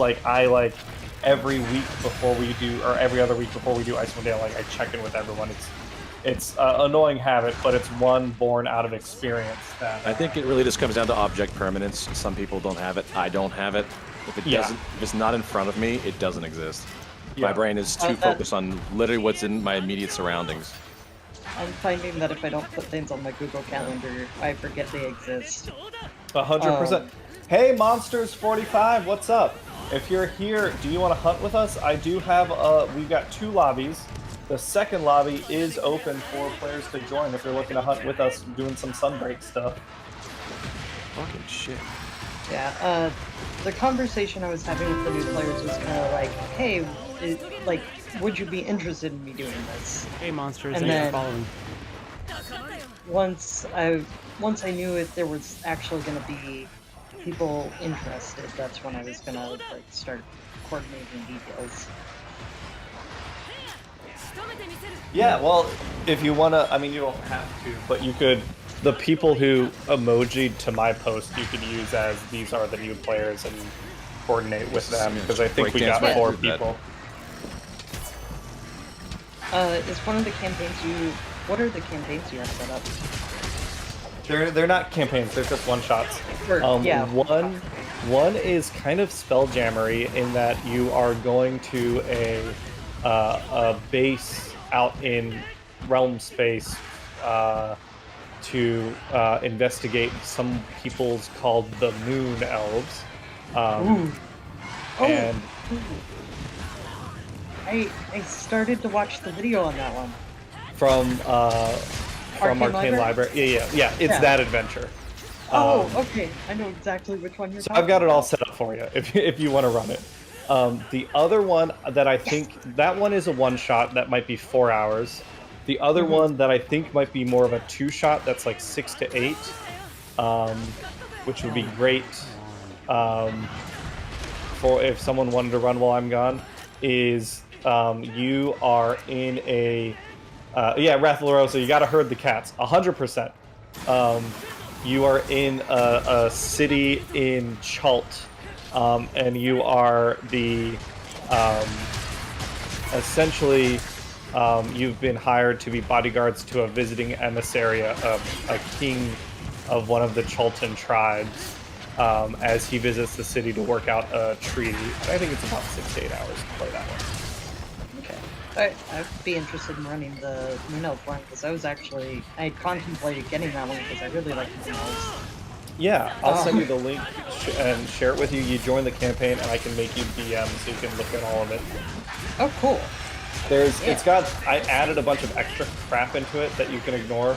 every week before we do, or every other week before we do Icewind Dale, I check in with everyone. It's an annoying habit, but it's one born out of experience. I think it really just comes down to object permanence. Some people don't have it. I don't have it. If it's not in front of me, it doesn't exist. My brain is too focused on literally what's in my immediate surroundings. I'm finding that if I don't put things on my Google Calendar, I forget they exist. 100%. Hey, Monsters45, what's up? If you're here, do you want to hunt with us? I do have, we've got 2 lobbies. The second lobby is open for players to join if you're looking to hunt with us doing some Sunbreak stuff. Fucking shit. Yeah, the conversation I was having with the new players was kind of like, hey, would you be interested in me doing this? Hey, Monsters, and thanks then, for following. Once I knew if there was actually going to be people interested, that's when I was going to start coordinating details. Yeah, well, if you want to, I mean, you don't have to, but you could, the people who emojied to my post, you could use as these are the new players and coordinate with them, because I think we got 4 people. Is one of the campaigns what are the campaigns you have set up? They're not campaigns, they're just one-shots. Yeah. One is kind of spelljammery in that you are going to a base out in realm space to investigate some peoples called the Moon Elves. And I started to watch the video on that one. From Arcane Library. Yeah. It's that adventure. Okay. I know exactly which one you're talking about. I've got it all set up for you if you want to run it. The other one that I think, that one is a one-shot that might be 4 hours. The other one that I think might be more of a 2-shot that's like 6 to 8, which would be great for if someone wanted to run while I'm gone, is you are in a... Wrath of LaRosa, you gotta herd the cats, 100%. You are in a city in Chult, and you are the essentially you've been hired to be bodyguards to a visiting emissary, a king of one of the Chultan tribes as he visits the city to work out a treaty. I think it's about 6 to 8 hours to play that one. Okay. I'd be interested in running the Moon Elf one because I had contemplated getting that one because I really like Moon Elves. Yeah, I'll send you the link and share it with you. You join the campaign, and I can make you DM so you can look at all of it. Oh, cool. I added a bunch of extra crap into it that you can ignore,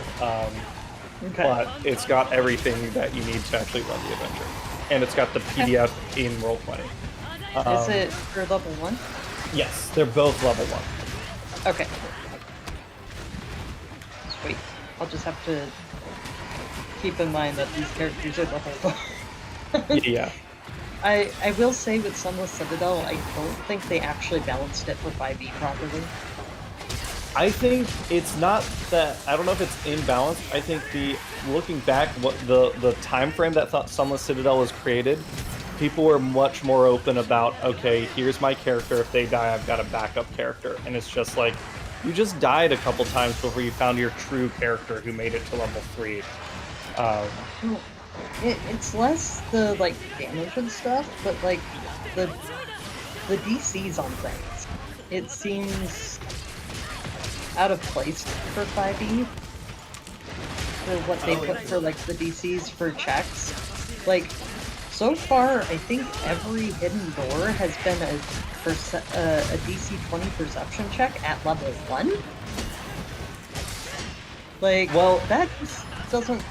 Okay. but it's got everything that you need to actually run the adventure. And it's got the PDF in Roll20. Is it for level 1? Yes, they're both level 1. Okay. Sweet. I'll just have to keep in mind that these characters are level 1. Yeah. I will say with Sunless Citadel, I don't think they actually balanced it for 5e properly. I think it's not that. I don't know if it's imbalanced. I think looking back, what the time frame that Sunless Citadel was created, people were much more open about. Okay, here's my character. If they die, I've got a backup character, and it's just like you just died a couple times before you found your true character who made it to level 3. It's less the like damage and stuff, but like the DCs on things. It seems out of place for 5e for what they put for like the DCs for checks. Like so far, I think every hidden door has been a DC 20 perception check at level 1. Like, well, that just doesn't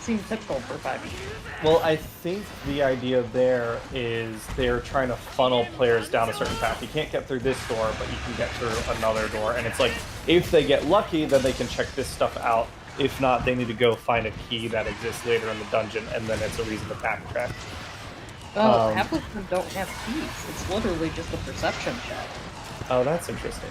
seem typical for 5e. Well, I think the idea there is they're trying to funnel players down a certain path. You can't get through this door, but you can get through another door. And it's like, if they get lucky, then they can check this stuff out. If not, they need to go find a key that exists later in the dungeon, and then it's a reason to backtrack. Oh, half of them don't have keys. It's literally just a perception check. Oh, that's interesting.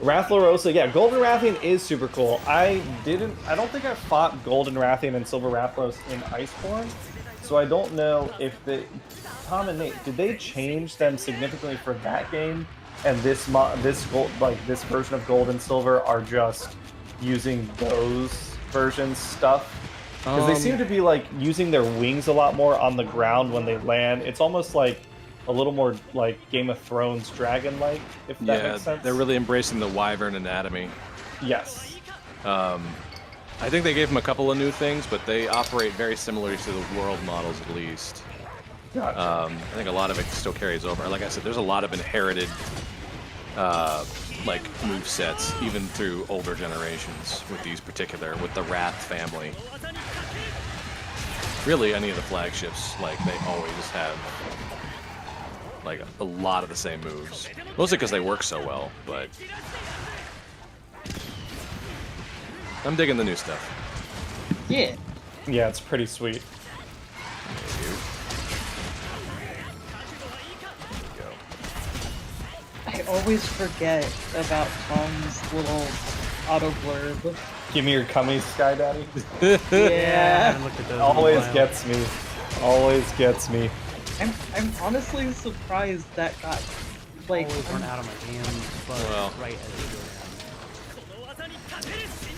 Rathlarosa, yeah, Golden Rathian is super cool. I don't think I fought Golden Rathian and Silver Rathlos in Iceborne, so I don't know if Tom and Nate, did they change them significantly for that game? And this version of Gold and Silver are just using those versions stuff? Because they seem to be like using their wings a lot more on the ground when they land. It's almost like a little more like Game of Thrones dragon-like, if that makes sense. They're really embracing the wyvern anatomy. Yes. I think they gave them a couple of new things, but they operate very similarly to the world models at least. Gotcha. I think a lot of it still carries over. Like I said, there's a lot of inherited like move sets, even through older generations with the Wrath family. Really, any of the flagships, like they always have like a lot of the same moves. Mostly because they work so well, but I'm digging the new stuff. Yeah. Yeah, it's pretty sweet. I always forget about Tom's little auto blurb. Give me your cummies, Sky Daddy. I Yeah. haven't looked at those in a Always while. gets me. Always gets me. I'm honestly surprised that got like Always run out of my damn bug Well. right as you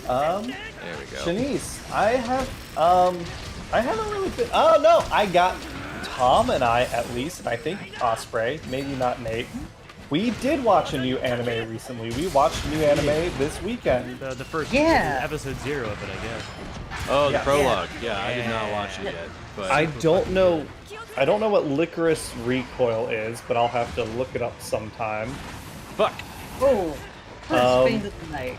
go There we go. Shanice, I haven't really been. Oh no, I got Tom and I at least, and I think Osprey, maybe not Nate. We did watch a new anime recently. We watched a new anime this weekend. down. The first Yeah. episode 0 of it, I guess. Oh, the Yeah. prologue. Yeah, I did not watch it yet. But I don't know what Licorice Recoil is, but I'll have to look it up sometime. fuck. oh, first Um, Fane of the Night.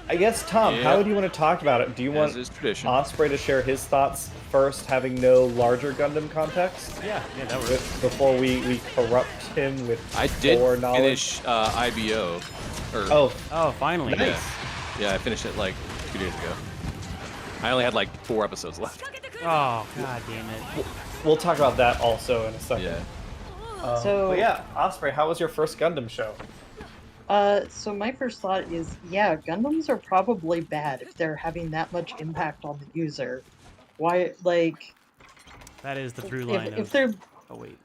I guess Tom, Yeah. how do you want to talk about it? Do you As want is tradition. Osprey to share his thoughts first, having no larger Gundam context, Yeah, that was before we corrupt him with I did lore knowledge? finish IBO. Oh, Oh, finally. nice. Yeah, I finished it like 2 days ago. I only had like 4 episodes left. Oh, god damn it. We'll talk about that also in a second. Yeah. But yeah, Osprey, how was your first Gundam show? So my first thought is, yeah, Gundams are probably bad if they're having that much impact on the user. Why, like, That is the through line if they're Oh, wait.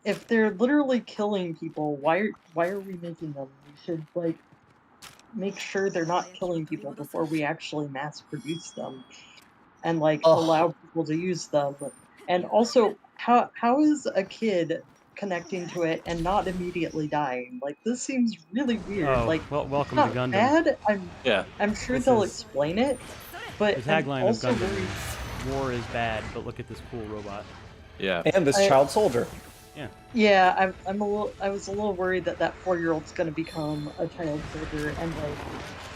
if they're literally killing people, why are we making them? We should like make sure they're not killing people before we actually mass produce them. and like Ugh. allow people to use them. And also, how is a kid connecting to it and not immediately dying? Like this seems really weird. Oh, Like well, it's welcome to not Gundam. bad. Yeah. I'm sure This they'll is- explain it, but The I'm tagline of also Gundam worried. is "War is bad, but look at this cool robot." Yeah. And this I- child soldier. Yeah. Yeah, I was a little worried that that 4-year-old's gonna become a child soldier, and like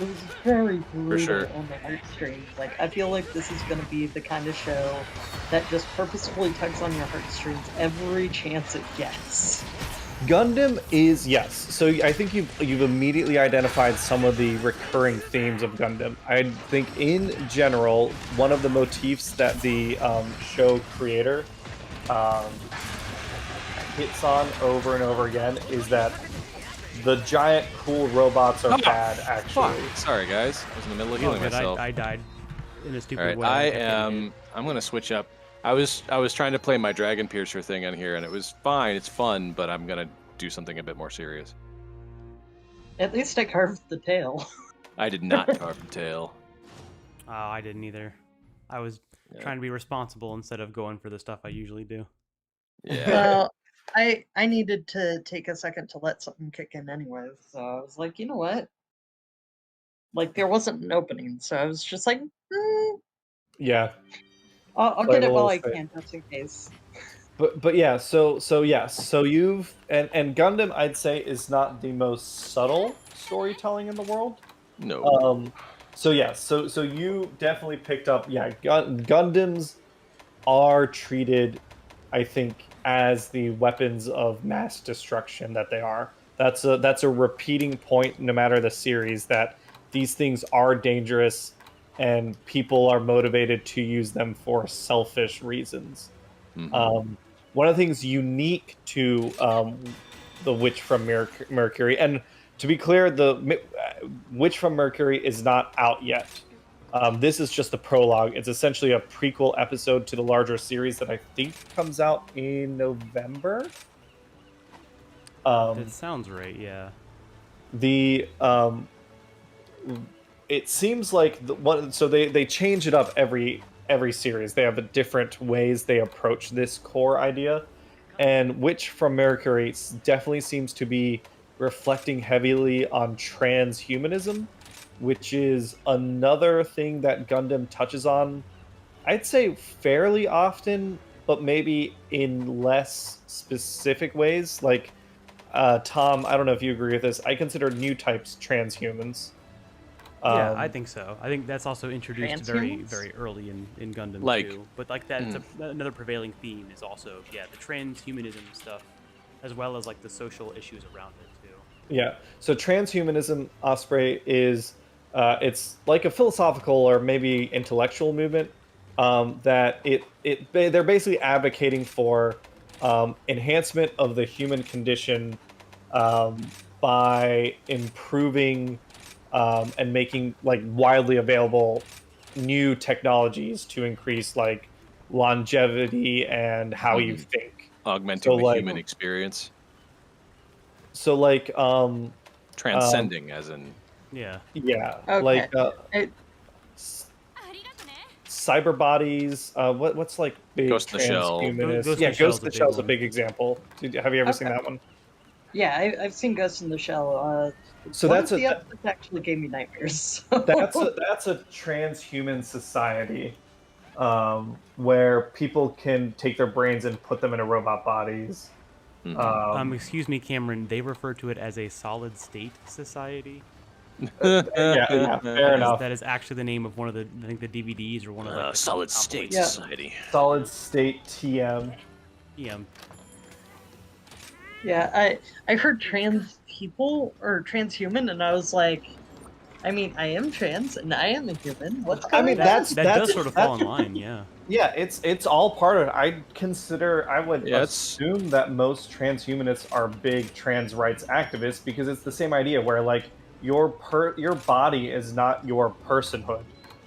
it was very brutal sure. on the heartstrings. Like I feel like this is gonna be the kind of show that just purposefully tugs on your heartstrings every chance it gets. Gundam is, yes. So I think you've immediately identified some of the recurring themes of Gundam. I think in general, one of the motifs that the show creator hits on over and over again is that the giant cool robots are Oh, bad, actually. Fuck. Sorry, guys. I was in the middle of healing Good, myself. I died in a All stupid right, way. I kept getting hit. am. I'm gonna switch up. I was trying to play my Dragon Piercer thing on here, and it was fine. It's fun, but I'm gonna do something a bit more serious. At least I carved the tail. I did not carve the tail. Oh, I didn't either. I was trying to be responsible instead of going for the stuff I usually do. Yeah. Well, I needed to take a second to let something kick in anyways, so I was like, you know what? Like there wasn't an opening, so I was just like, Yeah. I'll Play get it it a while little I safe. can, just in case. But yeah, so yes, so you've and Gundam, I'd say, is not the most subtle storytelling in the world. No. So yes, so you definitely picked up. Yeah, Gundams are treated, I think, as the weapons of mass destruction that they are. That's a repeating point, no matter the series, that these things are dangerous, and people are motivated to use them for selfish reasons. Mhm. One of the things unique to the Witch from Mercury, and to be clear, the Witch from Mercury is not out yet. This is just a prologue. It's essentially a prequel episode to the larger series that I think comes out in November. That sounds right. Yeah. The it seems like the one, so they change it up every series. They have a different ways they approach this core idea, and Witch from Mercury definitely seems to be reflecting heavily on transhumanism, which is another thing that Gundam touches on, I'd say fairly often, but maybe in less specific ways. Like Tom, I don't know if you agree with this. I consider new types transhumans. Yeah, I think so. I think that's also introduced very, Transhumans? very early in Gundam Like- too. But like that's another prevailing theme is also the transhumanism stuff, as well as like the social issues around it too. Yeah. So transhumanism, Osprey, is it's like a philosophical or maybe intellectual movement that they're basically advocating for enhancement of the human condition by improving and making like widely available new technologies to increase like longevity and how you think. Augmenting So, the like- human experience. So like Transcending, as in. Yeah. yeah, Okay. like It- cyber bodies. What's like big Ghost in the Shell. transhumanist? Ghost in Yeah, the Shell's Ghost in a the big Shell's a one. big example. Have you ever seen Okay. that one? Yeah, I've seen Ghost in the Shell. So one that's of the a episodes actually gave me nightmares. So. that's a transhuman society where people can take their brains and put them into robot bodies. Mhm. Excuse me, Cameron. They refer to it as a solid state society. Yeah, fair enough. That is actually the name of one of the I think the DVDs or one of like the Solid state compilations. society. Solid state TM. Yeah. Yeah, I heard trans people or transhuman, and I was like, I mean, I am trans and I am a human. What's going I mean, on? that's That does sort of fall in line. Yeah. Yeah, it's all part of it. I would Yeah, it's- assume that most transhumanists are big trans rights activists because it's the same idea where like your body is not your personhood.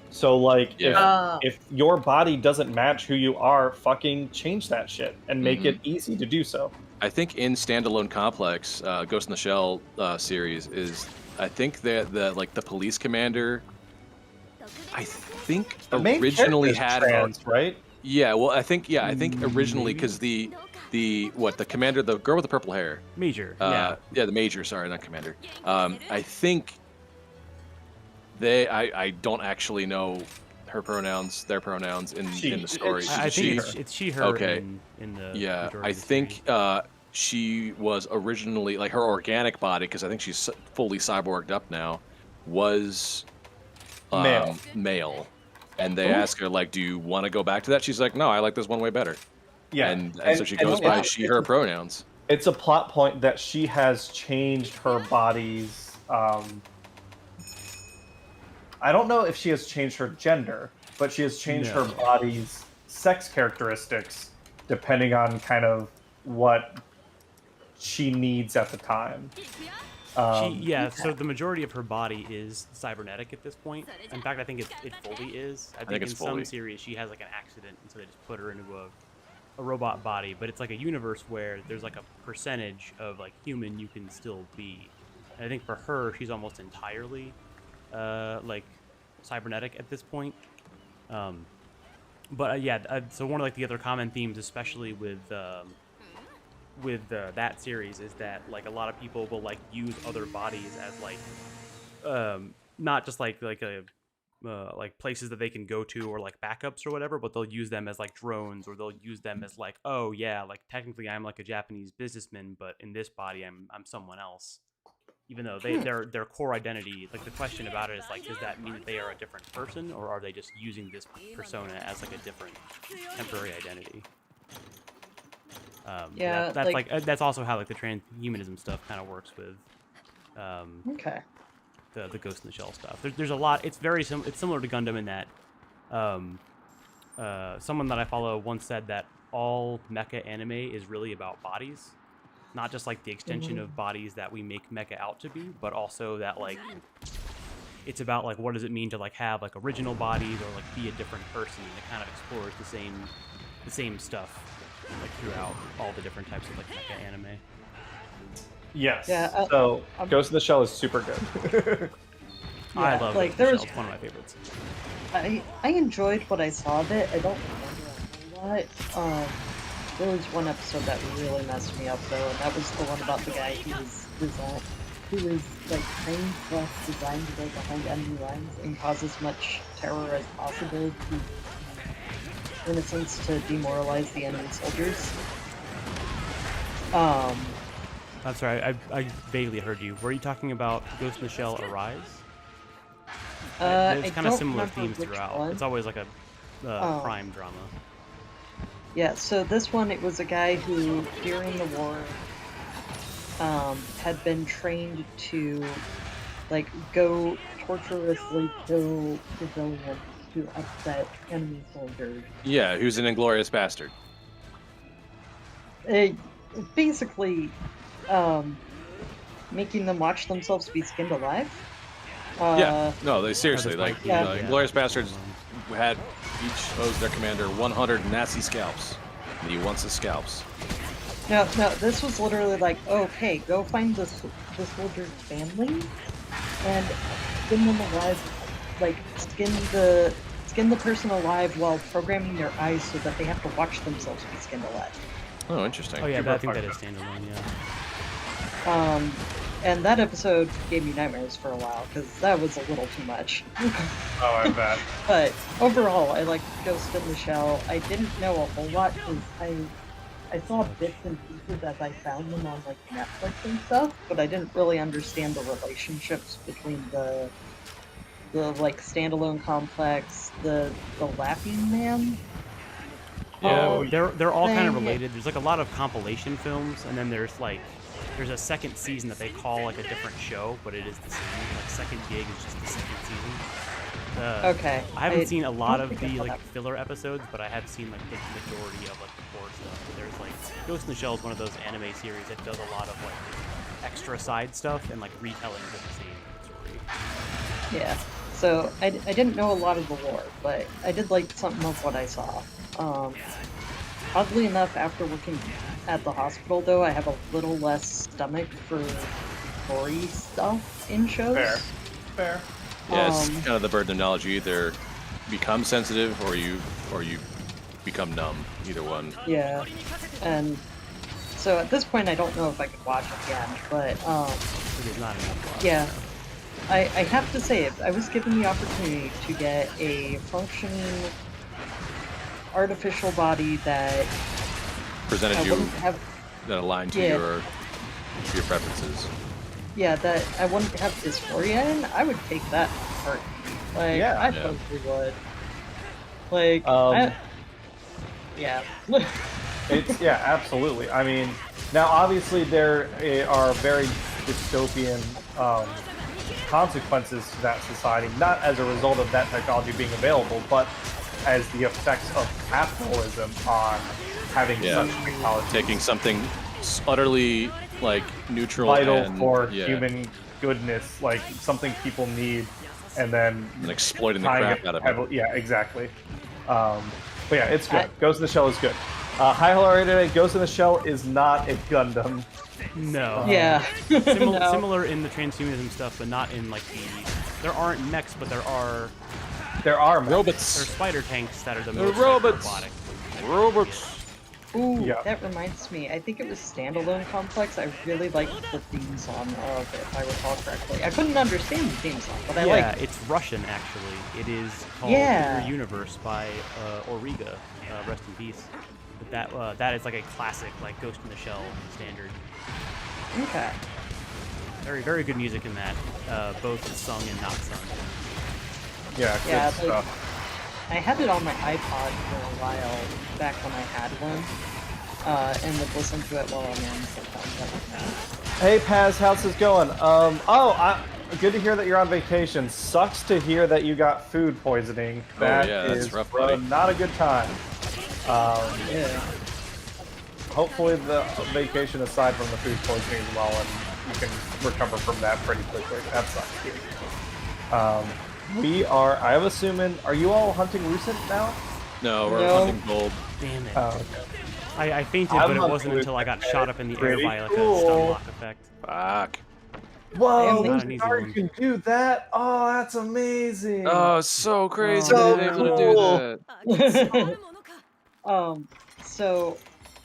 So like Yeah. if your body doesn't match who you are, fucking change that shit and make it easy to do so. I think in Standalone Complex, Ghost in the Shell series is, I think that the police commander, I think The main originally character's had trans, right? Yeah, well, I think originally because the commander, the girl with the purple hair, Major. the major, sorry, not commander. I think I don't actually know their pronouns in the story. I think it's she, her. Okay. In the Yeah, majority I of the think series. she was originally like her organic body, because I think she's fully cyborged up now, was male. And they ask her, like, do you want to go back to that? She's like, no, I like this one way better. Yeah, And so she goes by she, her pronouns. It's a plot point that she has changed her body's. I don't know if she has changed her gender, but she has changed her body's sex characteristics depending on kind of what she needs at the time. So the majority of her body is cybernetic at this point. In fact, I think it fully is. I think in some series she has like an accident, and so they just put her into a robot body. But it's like a universe where there's like a percentage of like human you can still be. And I think for her, she's almost entirely like cybernetic at this point. So one of like the other common themes, especially with that series, is that like a lot of people will like use other bodies as like not just like places that they can go to or like backups or whatever, but they'll use them as like drones, or they'll use them as like, oh yeah, like technically I'm like a Japanese businessman, but in this body I'm someone else, even though their core identity, like the question about it is like, does that mean that they are a different person, or are they just using this persona as like a different temporary identity? That's also how like the transhumanism stuff kind of works with the Ghost in the Shell stuff. There's a lot. It's very it's similar to Gundam in that someone that I follow once said that all mecha anime is really about bodies, not just like the extension of bodies that we make mecha out to be, but also that like it's about like what does it mean to like have like original bodies or like be a different person. And it kind of explores the same stuff like throughout all the different types of like mecha anime. Yes. Yeah. So Ghost in the Shell is super good. I love like Ghost in the Shell. It's one of my favorites. I enjoyed what I saw of it. I don't remember a lot. There was one episode that really messed me up though, and that was the one about the guy who was like trained plus designed to go behind enemy lines and cause as much terror as possible to, in a sense, to demoralize the enemy soldiers. That's right. I vaguely heard you. Were you talking about Ghost in the Shell Arise? There's kind of similar themes throughout. One. It's always like a crime drama. Yeah, so this one, it was a guy who, during the war, had been trained to, like, go torturously kill civilians to upset enemy soldiers. Yeah, who's an inglorious bastard. Basically, making them watch themselves be skinned alive. They seriously, like, inglorious bastards had each owes their commander 100 Nazi scalps, and he wants the scalps. No, this was literally like, okay, go find the soldier's family and skin them alive, like skin the person alive while programming their eyes so that they have to watch themselves be skinned alive. Oh, interesting. Oh yeah, I think that is standalone. Yeah. And that episode gave me nightmares for a while because that was a little too much. Oh, I bet. But overall, I liked Ghost in the Shell. I didn't know a whole lot because I saw bits and pieces as I found them on like Netflix and stuff, but I didn't really understand the relationships between the like standalone complex, the Laughing Man. Yeah, they're all kind of related. There's like a lot of compilation films, and then there's a second season that they call like a different show, but it is the same. Like Second Gig is just the second season. Okay. I haven't seen a lot of the like filler episodes, but I have seen like the majority of like the core stuff. There's like Ghost in the Shell is one of those anime series that does a lot of like extra side stuff and like retellings of the same story. Yeah. So I didn't know a lot of the lore, but I did like something of what I saw. Oddly enough, after working at the hospital, though, I have a little less stomach for gory stuff in shows. Fair. Yeah, it's kind of the burden of knowledge. You either become sensitive or you become numb. Either one. Yeah, and so at this point I don't know if I could watch again, but It is not enough. yeah. I have to say, if I was given the opportunity to get a functioning artificial body that Presented I you wouldn't have, that aligned to Yeah. your preferences. yeah, that I wouldn't have dysphoria in, I would take that part. Like, Yeah. I Yeah. totally would. Like, yeah. It's yeah, absolutely. I mean, now obviously there are very dystopian consequences to that society, not as a result of that technology being available, but as the effects of capitalism on having Yeah. such technology. Taking something utterly like neutral Vital and for yeah, human goodness, like something people need, and then and exploiting the tying crap it out of it. heavily- Yeah, exactly. But yeah, it's good. Ghost in the Shell is good. High Hilarity Ghost in the Shell is not a Gundam. No. Yeah. No. Similar in the transhumanism stuff, but not in like the. There aren't mechs, but there are Robots. spider tanks that are the They're most like, robots. robotic. Robots. Ooh, Yeah. that reminds me. I think it was Standalone Complex. I really liked the theme song of it, if I recall correctly. I couldn't understand the theme song, but I Yeah, liked it. it's Russian actually. It is called Yeah. Your Universe by Origa. Rest in peace. But that is like a classic, like Ghost in the Shell standard. Okay. Very, very good music in that, both sung and not sung. Yeah, good Yeah, like- stuff. I had it on my iPod for a while back when I had one, and would listen to it while I'm in sometimes. Hey Paz, how's this going? Good to hear that you're on vacation. Sucks to hear that you got food poisoning. That yeah, that's is rough, buddy. not a good time. Yeah. Hopefully the vacation aside from the food poisoning as well, and you can recover from that pretty quickly. That sucks. I'm assuming, are you all hunting Lucent now? No, we're No. hunting gold. Damn it. Oh, okay. I fainted, I'm but it not wasn't doing until I got that. shot up in the air Pretty by like cool. a stun lock effect. Fuck. Whoa, Damn, not an Lucent easy Nargacuga one. can do that? Oh, that's amazing. Oh, it's so crazy So to be able to do that. So,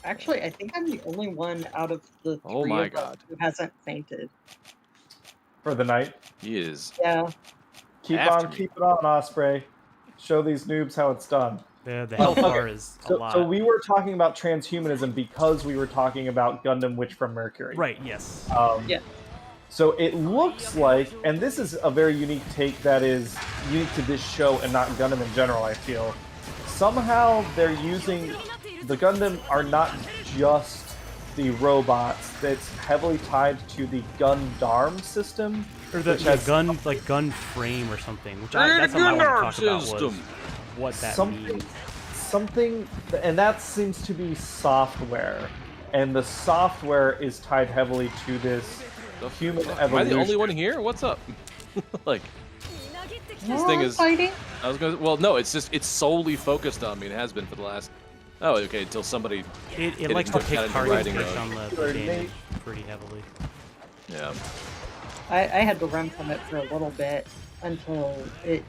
actually, I think I'm the only one out of the three Oh my of us God. who hasn't fainted. For the night. He is. Yeah. Keep After on me. keeping on, Osprey. Show these noobs how it's done. The Oh, health okay. bar is a lot. So we were talking about transhumanism because we were talking about Gundam Witch from Mercury. Right, yes. Yeah. So it looks like, and this is a very unique take that is unique to this show and not Gundam in general, I feel. Somehow they're using, the Gundam are not just the robots, that's heavily tied to the Gundam system. Or the which has gun frame or something, which that's something I want to talk about was what that means. Something, and that seems to be software. And the software is tied heavily to this human evolution. Am I the only one here? What's up? Like, No, thing I'm is- fighting. I was gonna. Well, no, it's solely focused on me. And it has been for the last. Oh, okay. Until somebody. It likes to got pick into targets writing based mode. on the damage pretty heavily. Yeah. I had to run from it for a little bit until it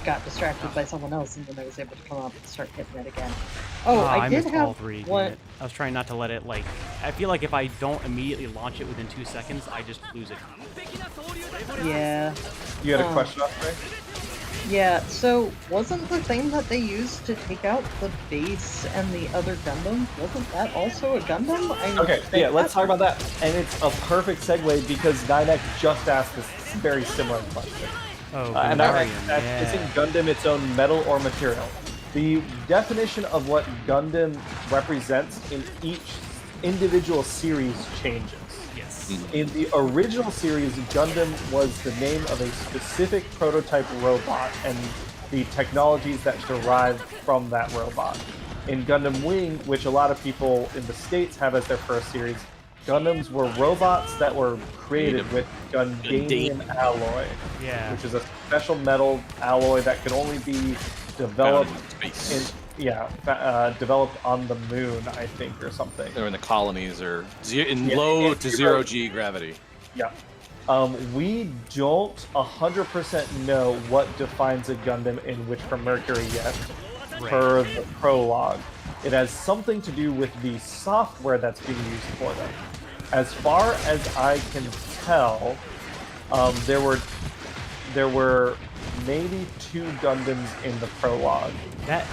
got distracted by someone else, and then I was able to come up and start hitting it again. Oh, I did missed have all three. damn one. it. I was trying not to let it like. I feel like if I don't immediately launch it within 2 seconds, I just lose it. Yeah. You had a Oh. question, Osprey? Yeah, so wasn't the thing that they used to take out the base and the other Gundam, wasn't that also a Gundam? Okay, yeah, let's talk about that. And it's a perfect segue because Dynek just asked this very similar question. Oh, And I Gundarian, asked, isn't Gundam its own metal or material? The definition of what Gundam represents in each individual series changes. Yes. In the original series, Gundam was the name of a specific prototype robot and the technologies that derived from that robot. In Gundam Wing, which a lot of people in the States have as their first series, Gundams were robots that were created with Gundanium alloy, Yeah. which is a special metal alloy that could only be developed Found in space. developed on the moon, I think, or something. They're in the colonies or in Yeah, low it's to zero- 0 G gravity. Yeah. We don't 100% know what defines a Gundam in Witch from Mercury yet, per the prologue. It has something to do with the software that's being used for them. As far as I can tell, there were maybe 2 Gundams in the prologue. That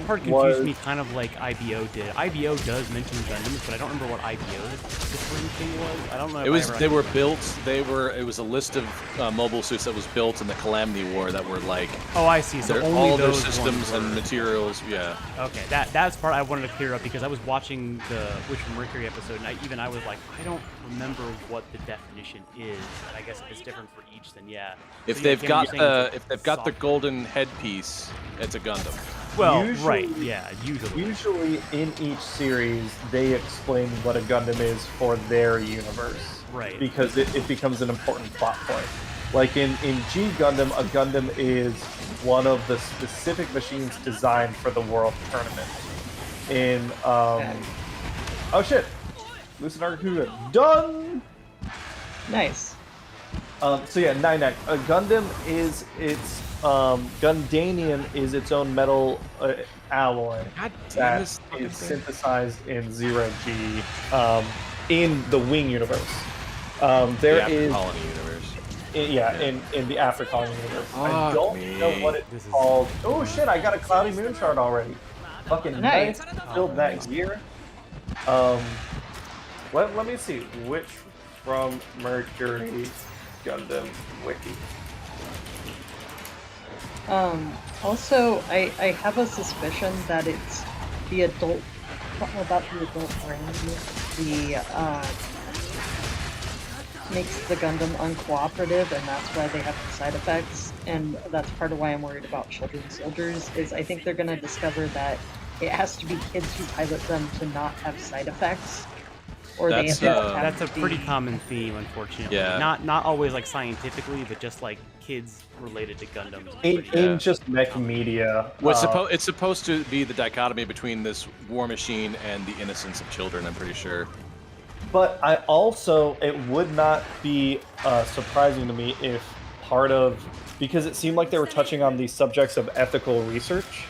part confused me, kind of like IBO did. IBO does mention Gundams, but I don't remember what IBO's different thing was. I don't know. If they were built. It was a list of mobile suits that was built in the Calamity War that were like. Oh, I see. So only all those their systems and materials. Yeah. Okay, that's part I wanted to clear up because I was watching the Witch from Mercury episode, and I was like, I don't remember what the definition is. And I guess if it's different for each, then yeah. If So, they've Cameron, got the golden headpiece, it's a Gundam. Well, Usually- right, yeah, usually. Usually, in each series, they explain what a Gundam is for their universe. Right. Because it becomes an important plot point. Like in G Gundam, a Gundam is one of the specific machines designed for the World Tournament. In, oh shit! Lucent Nargacuga, done! Nice. So yeah, 9-9. A Gundam is Gundanium is its own metal alloy God damn that this fucking is thing. synthesized in Zero G in the Wing universe. There The is Colony universe. in the After Colony universe. I Fuck don't me. know what it's called. Oh shit! I got a Cloudy Moon shard already. Fucking Nice. nice. Build that gear. Let me see. Which from Mercury Gundam wiki. Also, I have a suspicion that it's the adult, about the adult brand, makes the Gundam uncooperative, and that's why they have the side effects. And that's part of why I'm worried about children's soldiers, is I think they're going to discover that it has to be kids who pilot them to not have side effects. Or That's, they have That's a to pretty be- common theme, unfortunately. Yeah. Not always like scientifically, but just like kids related to Gundams. In just mech media. Well, it's supposed to be the dichotomy between this war machine and the innocence of children, I'm pretty sure. But it would not be surprising to me if because it seemed like they were touching on these subjects of ethical research,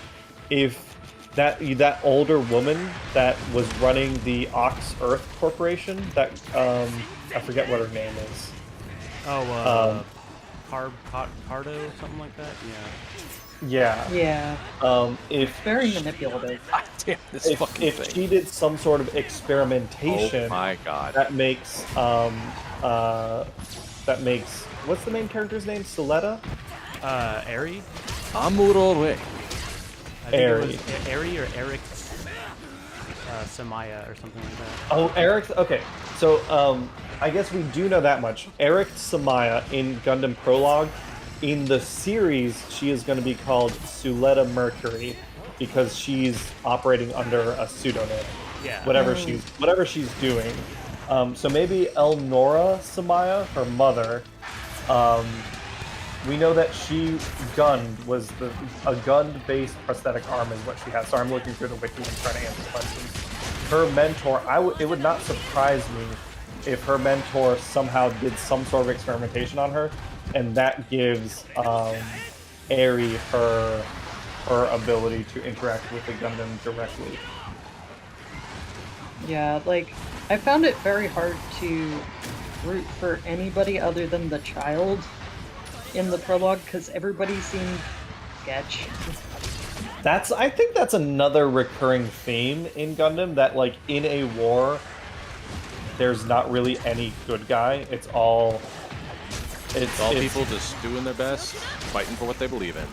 if that older woman that was running the Ox Earth Corporation, that I forget what her name is. Oh, Cardo, something like that. Yeah. Yeah. It's very manipulative. God damn this fucking If thing. she did some sort of experimentation, Oh my god. that makes what's the main character's name? Soletta? Eri? Amurore. I think Eri. it was Eri or Eric Samaya or something like that. Oh, Eric. Okay, so I guess we do know that much. Eric Samaya in Gundam Prologue. In the series, she is going to be called Suletta Mercury because she's operating under a pseudonym. Yeah. Whatever she's doing. So maybe Elnora Samaya, her mother. We know that she was a gun-based prosthetic arm is what she has. So I'm looking through the wiki and trying to answer questions. Her mentor, it would not surprise me if her mentor somehow did some sort of experimentation on her, and that gives Eri her ability to interact with the Gundam directly. Yeah, like, I found it very hard to root for anybody other than the child in the prologue, because everybody seemed sketch. I think that's another recurring theme in Gundam, that like in a war, there's not really any good guy. It's all People just doing their best, fighting for what they believe in.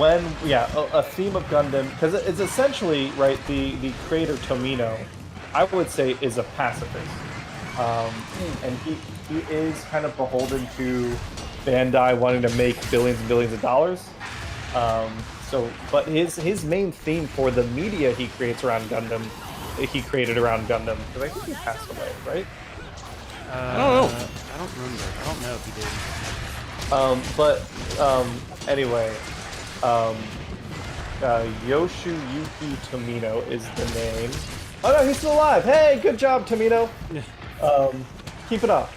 A theme of Gundam, because it's essentially, right, the creator Tomino, I would say, is a pacifist. And he is kind of beholden to Bandai wanting to make billions and billions of dollars. But his main theme for the media he created around Gundam, because I think he passed away, right? I don't know. I don't remember. I don't know if he did. Anyway, Yoshiyuki Tomino is the name. Oh no, he's still alive! Hey, good job, Tomino! Keep it up.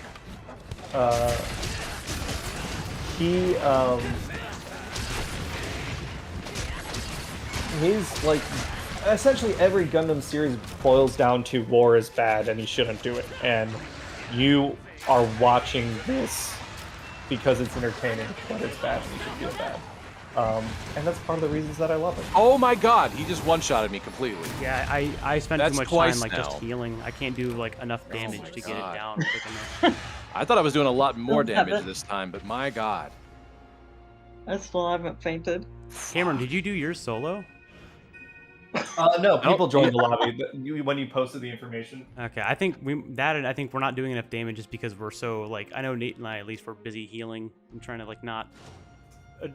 he's like, essentially every Gundam series boils down to war is bad and he shouldn't do it, and you are watching this because it's entertaining, but it's bad and you should feel bad. And that's part of the reasons that I love it. Oh my god, he just one-shotted me completely. Yeah, I spent That's too much twice time like just now. healing. I can't do like enough damage my to get it God. down quick enough. I thought I was doing a lot more Don't have damage it. this time, but my god. I still haven't fainted. Cameron, did you do yours solo? No, people Nope. joined the lobby when you posted the information. Okay, I think I think we're not doing enough damage just because we're so like I know Nate and I at least we're busy healing. I'm trying to like not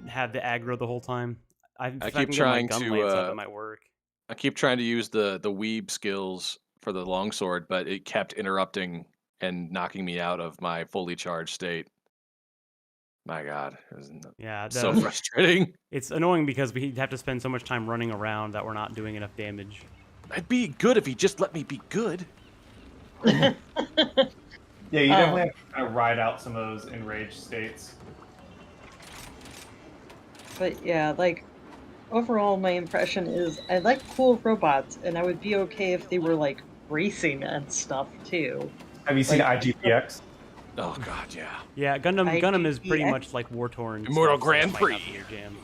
have the aggro the whole time. I if keep can get my trying gun to, lance up, it might work. I keep trying to use the weeb skills for the longsword, but it kept interrupting and knocking me out of my fully charged state. My god, it was Yeah, so frustrating. it's annoying because we have to spend so much time running around that we're not doing enough damage. I'd be good if he just let me be good. Yeah, you definitely have to kind of ride out some of those enraged states. But yeah, like, overall my impression is I like cool robots, and I would be okay if they were, like, racing and stuff, too. Have you seen Like- IGPX? Oh god, yeah. Yeah, Gundam is pretty IGPX? much like war-torn. Immortal stuff, so that Grand might Prix. not be your jam.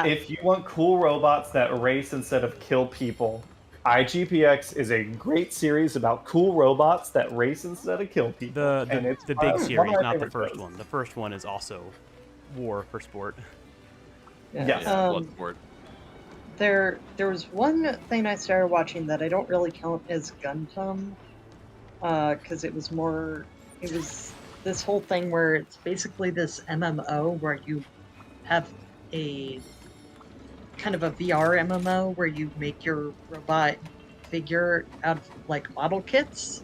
If you want cool robots that race instead of kill people, IGPX is a great series about cool robots that race instead of kill people. And it's The one big of series, my not the favorite first shows. one. The first one is also war for sport. Yes. Yeah, Bloodsport. There was one thing I started watching that I don't really count as Gundam, because it was this whole thing where it's basically this MMO where you have a kind of a VR MMO where you make your robot figure out of like model kits.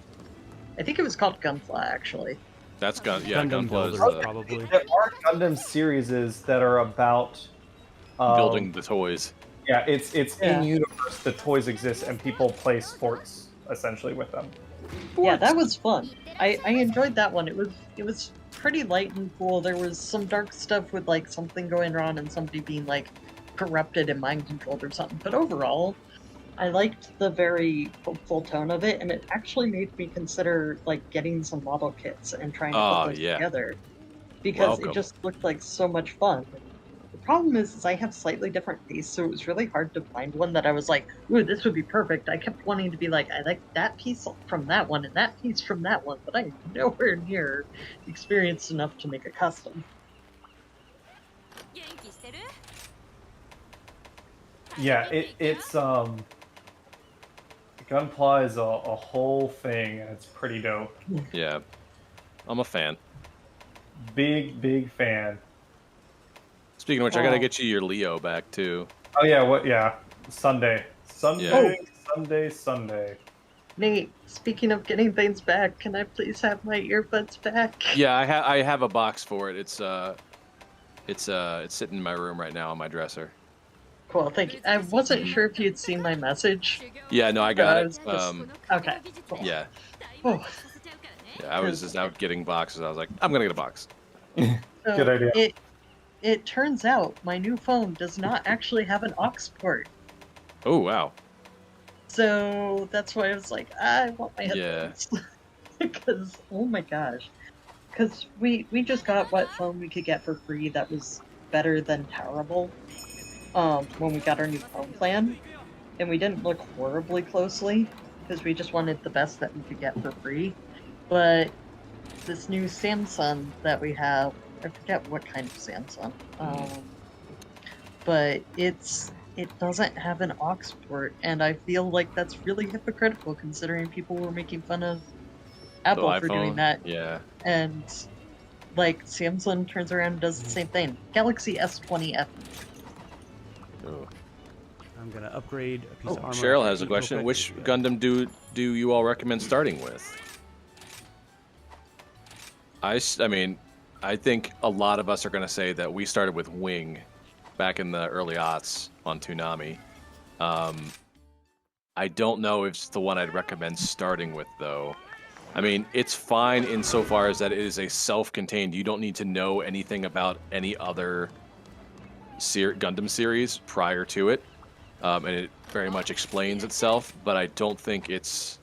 I think it was called Gunpla actually. That's Gundam Gunpla is Builders, the probably. There are Gundam series that are about building the toys. Yeah, it's Yeah. in universe. The toys exist and people play sports essentially with them. Yeah, that was fun. I enjoyed that one. It was pretty light and cool. There was some dark stuff with like something going on and somebody being like corrupted and mind controlled or something. But overall, I liked the very hopeful tone of it, and it actually made me consider like getting some model kits and trying to Oh, put those yeah. together because Welcome. it just looked like so much fun. The problem is I have slightly different tastes, so it was really hard to find one that I was like, ooh, this would be perfect. I kept wanting to be like, I like that piece from that one and that piece from that one, but I'm nowhere near experienced enough to make a custom. Yeah, it's Gunpla is a whole thing and it's pretty dope. Yeah. I'm a fan. Big fan. Speaking of which, I gotta get you your Leo back too. Oh yeah, yeah. Sunday. Yeah. Sunday. Nate, speaking of getting things back, can I please have my earbuds back? Yeah, I have a box for it. It's sitting in my room right now on my dresser. Cool, thank you. I wasn't sure if you'd seen my message. Yeah, no, I got I it. was just- Okay, cool. Yeah, Oh, I was just out getting boxes. I was like, I'm gonna get a box. so Good idea. It turns out my new phone does not actually have an aux port. Oh wow. So that's why I was like, I want my Yeah. headphones. Because, oh my gosh. Because we just got what phone we could get for free that was better than terrible when we got our new phone plan. And we didn't look horribly closely because we just wanted the best that we could get for free. But this new Samsung that we have, I forget what kind of Samsung, but it doesn't have an aux port, and I feel like that's really hypocritical considering people were making fun of Apple for doing iPhone, that, Yeah. and like Samsung turns around and does the same thing. Galaxy S20 Oh. I'm gonna upgrade a piece of armor. Cheryl has a real question. quick. Which Yeah. Gundam do you all recommend starting with? I mean, I think a lot of us are going to say that we started with Wing back in the early aughts on Toonami. I don't know if it's the one I'd recommend starting with, though. I mean, it's fine insofar as that it is a self-contained. You don't need to know anything about any other Gundam series prior to it, and it very much explains itself. But I don't think it's.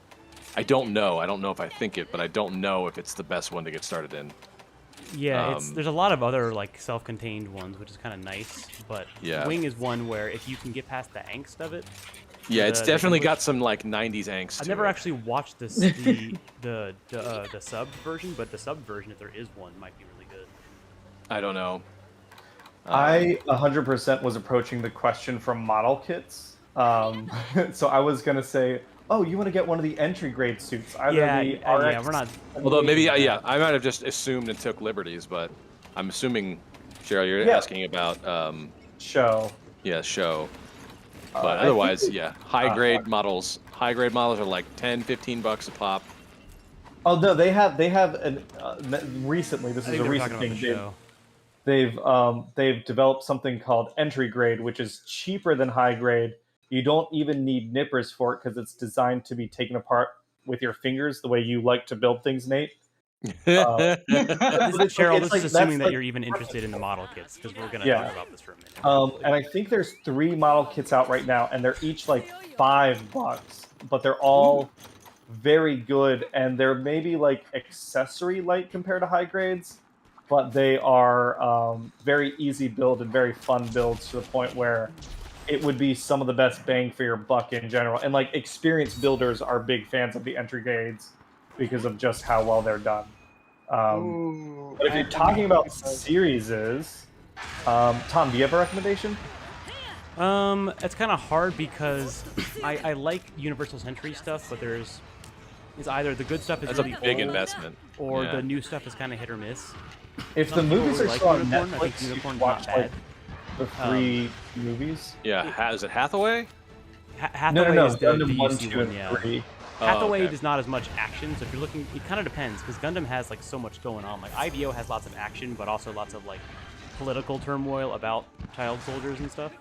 I don't know. I don't know if I think it, but I don't know if it's the best one to get started in. Yeah, there's a lot of other like self-contained ones, which is kind of nice. But Yeah. Wing is one where if you can get past the angst of it. Yeah, it's definitely got some like '90s angst. I've never actually watched this the subbed version, but the subbed version, if there is one, might be really good. I don't know. I 100% was approaching the question from model kits. So I was gonna say, oh, you want to get one of the entry grade suits? Either the RX, yeah, we're not. Although maybe, yeah, I might have just assumed and took liberties, but I'm assuming, Cheryl, you're asking about show. Yeah, show. But otherwise, yeah, high grade models. High grade models are like 10, 15 bucks a pop. Oh no, they have an recently. This is a recent thing. They've developed something called entry grade, which is cheaper than high grade. You don't even need nippers for it because it's designed to be taken apart with your fingers, the way you like to build things, Nate. Cheryl, this is assuming that you're even interested in the model kits, because we're going to talk about this for a minute. And I think there's 3 model kits out right now, and they're each like $5, but they're all very good, and they're maybe like accessory light compared to high grades, but they are very easy build and very fun builds to the point where it would be some of the best bang for your buck in general. And like experienced builders are big fans of the entry grades because of just how well they're done. But if you're talking about series, Tom, do you have a recommendation? It's kind of hard because I like Universal Century stuff, but it's either the good stuff is really a big old, investment, or the new stuff is kind of hit or miss. If the movies are still on Netflix, you can watch like the 3 movies. Yeah, is it Hathaway? Hathaway no, is the Gundam 1, UC 2, one, and yeah. 3. Hathaway does not as much action, so if you're looking, it kind of depends, because Gundam has like so much going on. Like IVO has lots of action, but also lots of like political turmoil about child soldiers and stuff.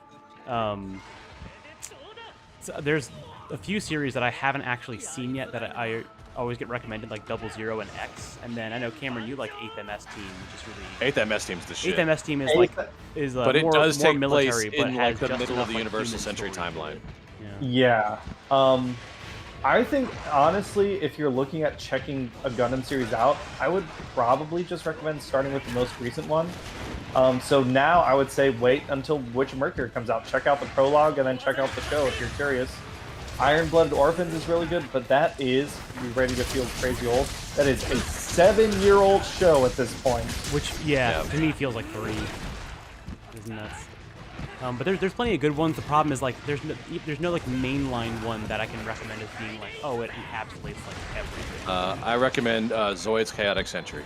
So there's a few series that I haven't actually seen yet that I always get recommended, like 00 and X. And then I know, Cameron, you like 8th MS Team, which is really 8th MS Team's the shit. 8th MS Team is like but it does more take military, place in but like the has middle enough, of the like, Universal human Century story timeline. to it. Yeah. I think, honestly, if you're looking at checking a Gundam series out, I would probably just recommend starting with the most recent one. So now I would say wait until Witch of Mercury comes out. Check out the prologue and then check out the show if you're curious. Iron-Blooded Orphans is really good, but that is, you ready to feel crazy old? That is a 7-year-old show at this point. Which, yeah, to me feels like 3. It's nuts. But there's plenty of good ones. The problem is like there's no like mainline one that I can recommend as being like, oh, it encapsulates like everything. I recommend Zoid's Chaotic Century.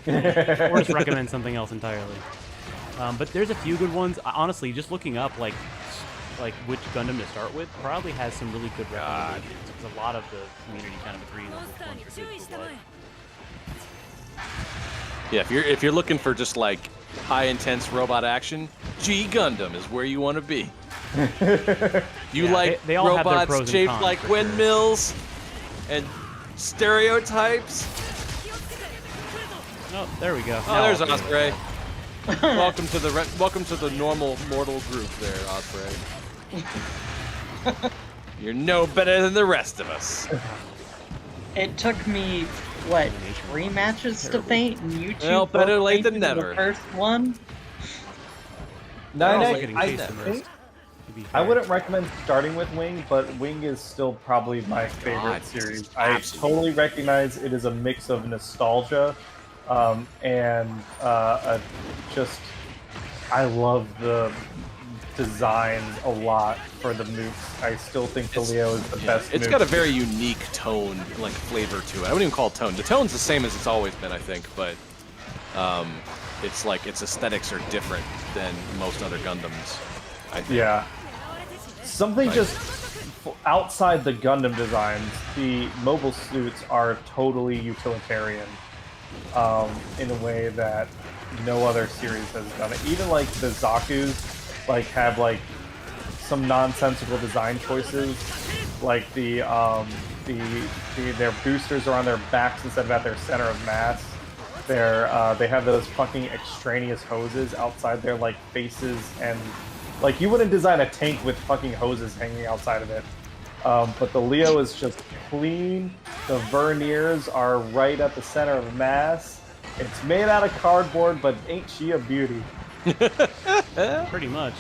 Or just recommend something else entirely. But there's a few good ones. Honestly, just looking up like which Gundam to start with probably has some really good recommendations, because a lot of the community kind of agrees on which ones are good for what. Yeah, if you're looking for just like high intense robot action, G Gundam is where you want to be. You like they all have their pros robots and shaped cons, like for windmills and stereotypes. Oh, there we go. Oh, Now there's I'll Osprey. welcome to the normal mortal group there, Osprey. You're no better than the rest of us. It took me, what, 3 matches to faint, and you two Well, better both late than fainted in never. the first one? I wouldn't recommend starting with Wing, but Wing is still probably my favorite series. I totally recognize it is a mix of nostalgia and I love the design a lot for the mooks. I still think the Leo is the best. It's got a very unique tone, like flavor to it. I wouldn't even call it tone. The tone's the same as it's always been, I think, but it's like its aesthetics are different than most other Gundams, I think. Yeah. Something just outside the Gundam designs, the mobile suits are totally utilitarian in a way that no other series has done it. Even like the Zakus like have like some nonsensical design choices, like the their boosters are on their backs instead of at their center of mass. They have those fucking extraneous hoses outside their like faces, and like you wouldn't design a tank with fucking hoses hanging outside of it. But the Leo is just clean. The verniers are right at the center of mass. It's made out of cardboard, but ain't she a beauty? Pretty much.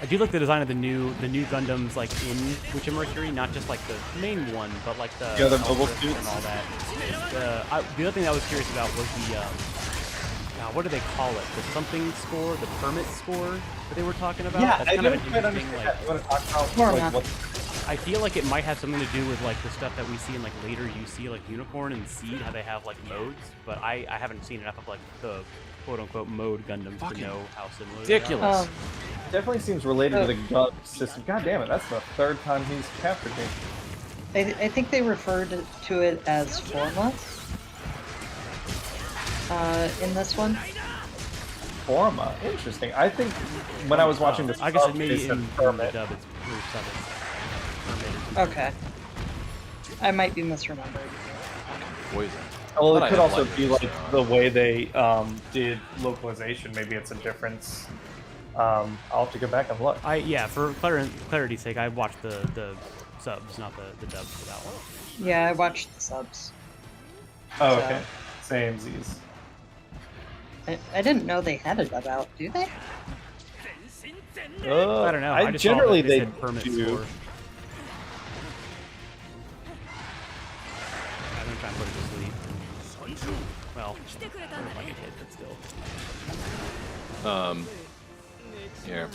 I do like the design of the new Gundams, like in Witcher Mercury, not just like the main one, but like the other mobile suits and all that. The other thing that I was curious about was the what do they call it? The something score, the permit score that they were talking about. Yeah, That's I kind of an didn't quite interesting understand like. that. You want to talk about Format. what? I feel like it might have something to do with like the stuff that we see in like later UC, like Unicorn and Seed, how they have like modes. But I haven't seen enough of like the quote-unquote mode Gundams to know how similar Ridiculous. Definitely seems related to the gun system. God damn it, that's the third time he's captured me. I think they referred to it as Forma in this one. Forma, interesting. I think when I was watching this, I guess sub, maybe they in said the permit. dub it's permitted. Okay. I might be misremembering. Poison. Well, But it I could have also light be use, like so- the way they did localization. Maybe it's a difference. I'll have to go back and look. Yeah, for clarity's sake, I watched the subs, not the dubs for that one. Yeah, I watched the subs. Oh, So- okay. Same Z's. I didn't know they had a dub out, do they? I don't know. I just generally saw that they they said permit do. score. I'm gonna try and put it to sleep. Well, like it hit, but still. Here.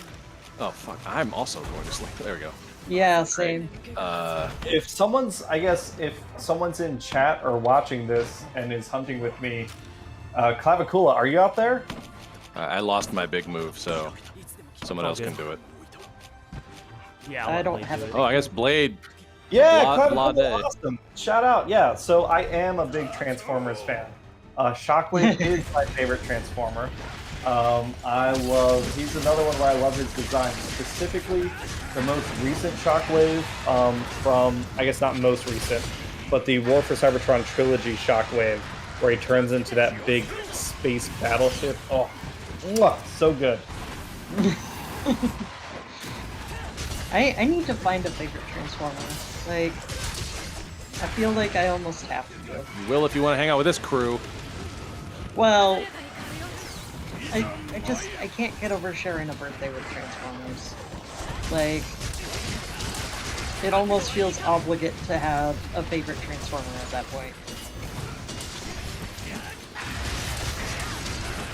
Oh fuck! I'm also going to sleep. There we go. Yeah, same. If someone's in chat or watching this and is hunting with me, Clavicula, are you out there? I lost my big move, so someone All else good. can do it. Yeah, I I'll don't let have Blade a do it. Oh, I guess Blade. Yeah, Blah Clavicula, day. awesome. Shout out. Yeah, so I am a big Transformers fan. Shockwave is my favorite Transformer. He's another one where I love his design. Specifically, the most recent Shockwave from, I guess not most recent, but the War for Cybertron trilogy Shockwave, where he turns into that big space battleship. Oh, mwah, so good. I need to find a favorite Transformer. Like, I feel like I almost have to. You will if you want to hang out with this crew. Well, I can't get over sharing a birthday with Transformers. Like, it almost feels obligate to have a favorite Transformer at that point.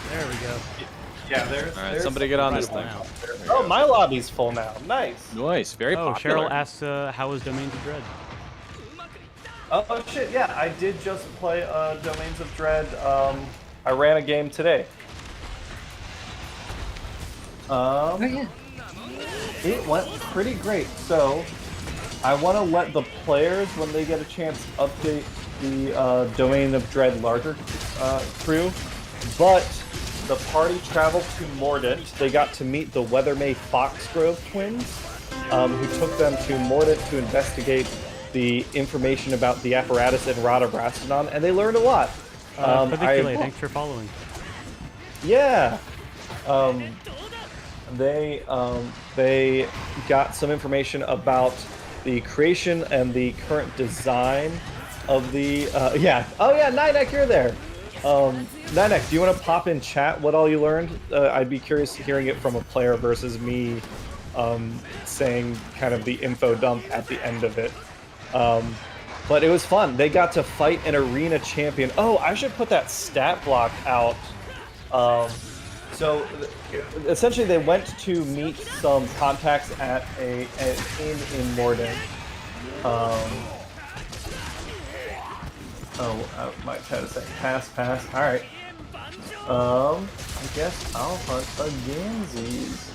There we go. Yeah, there's. All right, somebody get on this thing. Now. Oh, my lobby's full now. Nice. Nice, very Oh, popular. Cheryl asks, how is Domains of Dread? Oh shit! Yeah, I did just play Domains of Dread. I ran a game today. Oh yeah. It went pretty great. So, I want to let the players, when they get a chance, update the Domain of Dread larger crew. But the party traveled to Mordant. They got to meet the Weathermay Foxgrove twins, who took them to Mordant to investigate the information about the apparatus in Rada Brastodon, and they learned a lot. Pedicule, thanks for following. Yeah. They got some information about the creation and the current design of the yeah. Oh yeah, Ninek, you're there. Ninek, do you want to pop in chat what all you learned? I'd be curious hearing it from a player versus me saying kind of the info dump at the end of it. But it was fun. They got to fight an arena champion. Oh, I should put that stat block out. So essentially, they went to meet some contacts at an inn in Morden. My chat is saying pass. All right. I guess I'll hunt a Ganzes.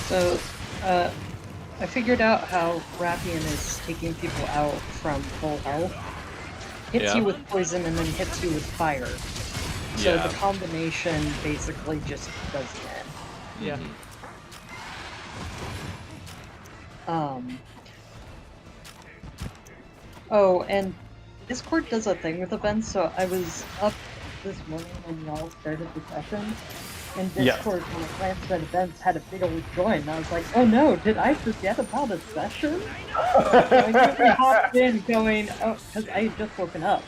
So, I figured out how Rappian is taking people out from full health. Hits Yeah. you with poison and then hits you with fire. So Yeah. the combination basically just does that. Yeah. Oh, and Discord does a thing with events, so I was up this morning when y'all started the session, and Yeah. Discord, when it glanced at events, had a big old join, and I was like, oh no, did I forget about a session? So I immediately hopped in going, oh, because I had just woken up.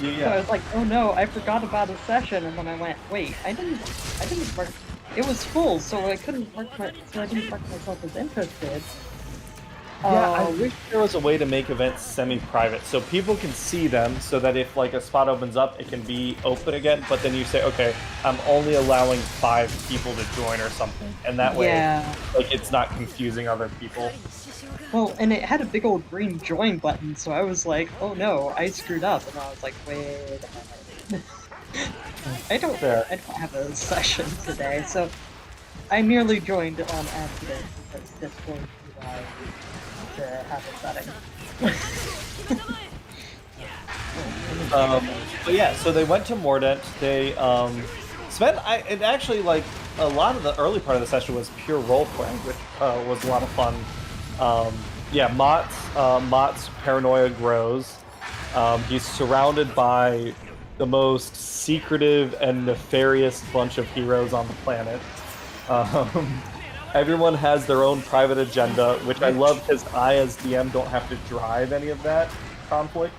So I was like, oh no, I forgot about a session, and then I went, wait, I didn't mark, it was full, so I didn't mark myself as interested. Yeah, I wish there was a way to make events semi-private so people can see them so that if like a spot opens up, it can be open again, but then you say, okay, I'm only allowing 5 people to join or something, and that way like it's not confusing other people. Well, and it had a big old green join button, so I was like, oh no, I screwed up, and I was like, wait a minute. I don't have a session today, so I merely joined on accident because Discord allowed to have a setting. But yeah, so they went to Mordant. They spent. It actually like a lot of the early part of the session was pure role playing, which was a lot of fun. Yeah, Mott's paranoia grows. He's surrounded by the most secretive and nefarious bunch of heroes on the planet. Everyone has their own private agenda, which I love because I, as DM, don't have to drive any of that conflict.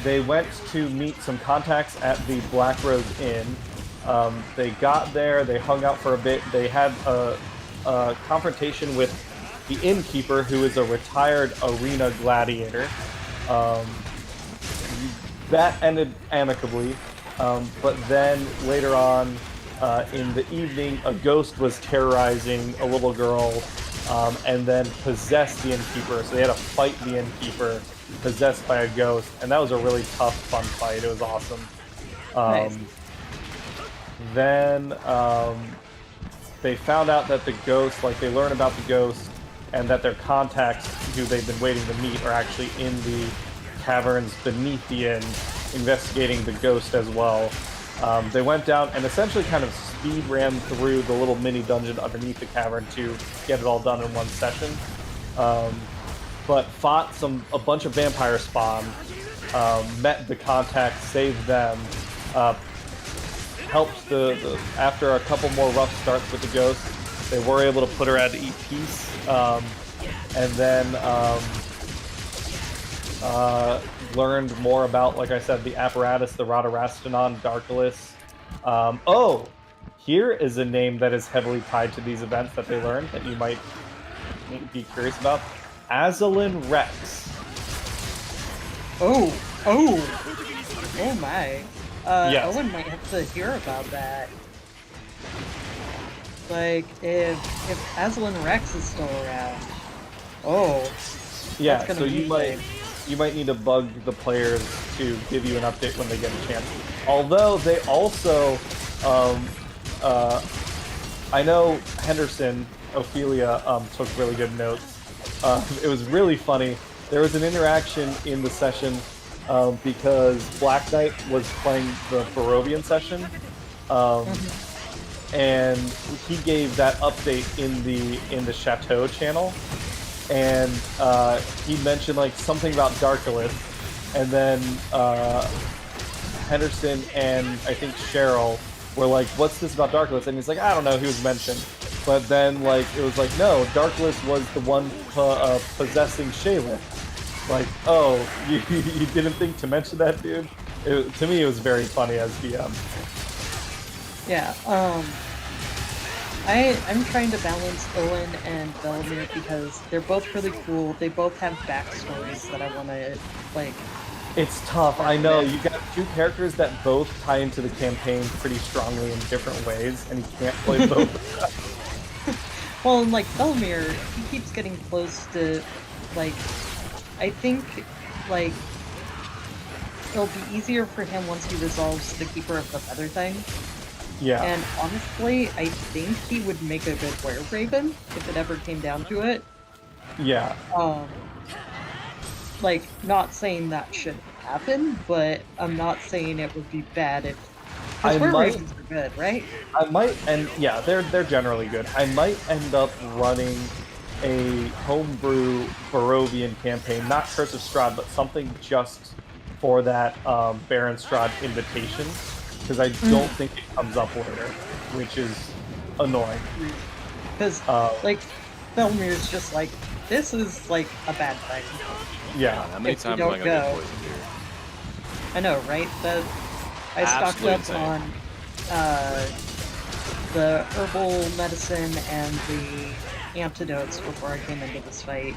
They went to meet some contacts at the Black Rose Inn. They got there, they hung out for a bit, they had a confrontation with the innkeeper, who is a retired arena gladiator. That ended amicably, but then later on in the evening, a ghost was terrorizing a little girl and then possessed the innkeeper. So they had to fight the innkeeper possessed by a ghost, and that was a really tough, fun fight. It was awesome. Nice. Then they found out that the ghost, like they learned about the ghost, and that their contacts who they've been waiting to meet are actually in the caverns beneath the inn, investigating the ghost as well. They went down and essentially kind of speed ran through the little mini dungeon underneath the cavern to get it all done in one session. But fought a bunch of vampire spawn, met the contacts, saved them, helped after a couple more rough starts with the ghost, they were able to put her at peace, and then learned more about, like I said, the apparatus, the Radarastanon Darkulis. Oh, here is a name that is heavily tied to these events that they learned that you might be curious about. Azalin Rex. Oh my. Yes. Owen might have to hear about that. Like, if Aslan Rex is still around. Oh. Yeah, so you might need to bug the players to give you an update when they get a chance. Although they also, I know Henderson, Ophelia, took really good notes. It was really funny. There was an interaction in the session because Black Knight was playing the Barovian session, and he gave that update in the Chateau channel, and he mentioned like something about Darkulis, and then Henderson and I think Cheryl were like, "What's this about Darkulis?" And he's like, "I don't know. He was mentioned." But then, like, it was like, no, Darkulis was the one possessing Shaylin. Like, oh, you didn't think to mention that, dude? To me, it was very funny as DM. Yeah, I'm trying to balance Owen and Belmir because they're both really cool. They both have backstories that I want to, like... It's tough, I know. You got two characters that both tie into the campaign pretty strongly in different ways, and you can't play both. Well, and like Belmir, he keeps getting close to, like, I think, like, it'll be easier for him once he resolves the Keeper of the Feather thing. Yeah. And honestly, I think he would make a good Were-Raven if it ever came down to it. Yeah. Like, not saying that should happen, but I'm not saying it would be bad if. I Because might- raisins are good, right? I might, and yeah, they're generally good. I might end up running a homebrew Barovian campaign, not Curse of Strahd, but something just for that Baron Strahd invitation, because I don't think it comes up later, which is annoying. Because like Felmir's just like, this is like a bad thing. Yeah, How many If you times am I don't gonna get go- poisoned here? I know, right? I stocked Absolutely up insane. on the herbal medicine and the antidotes before I came into this fight.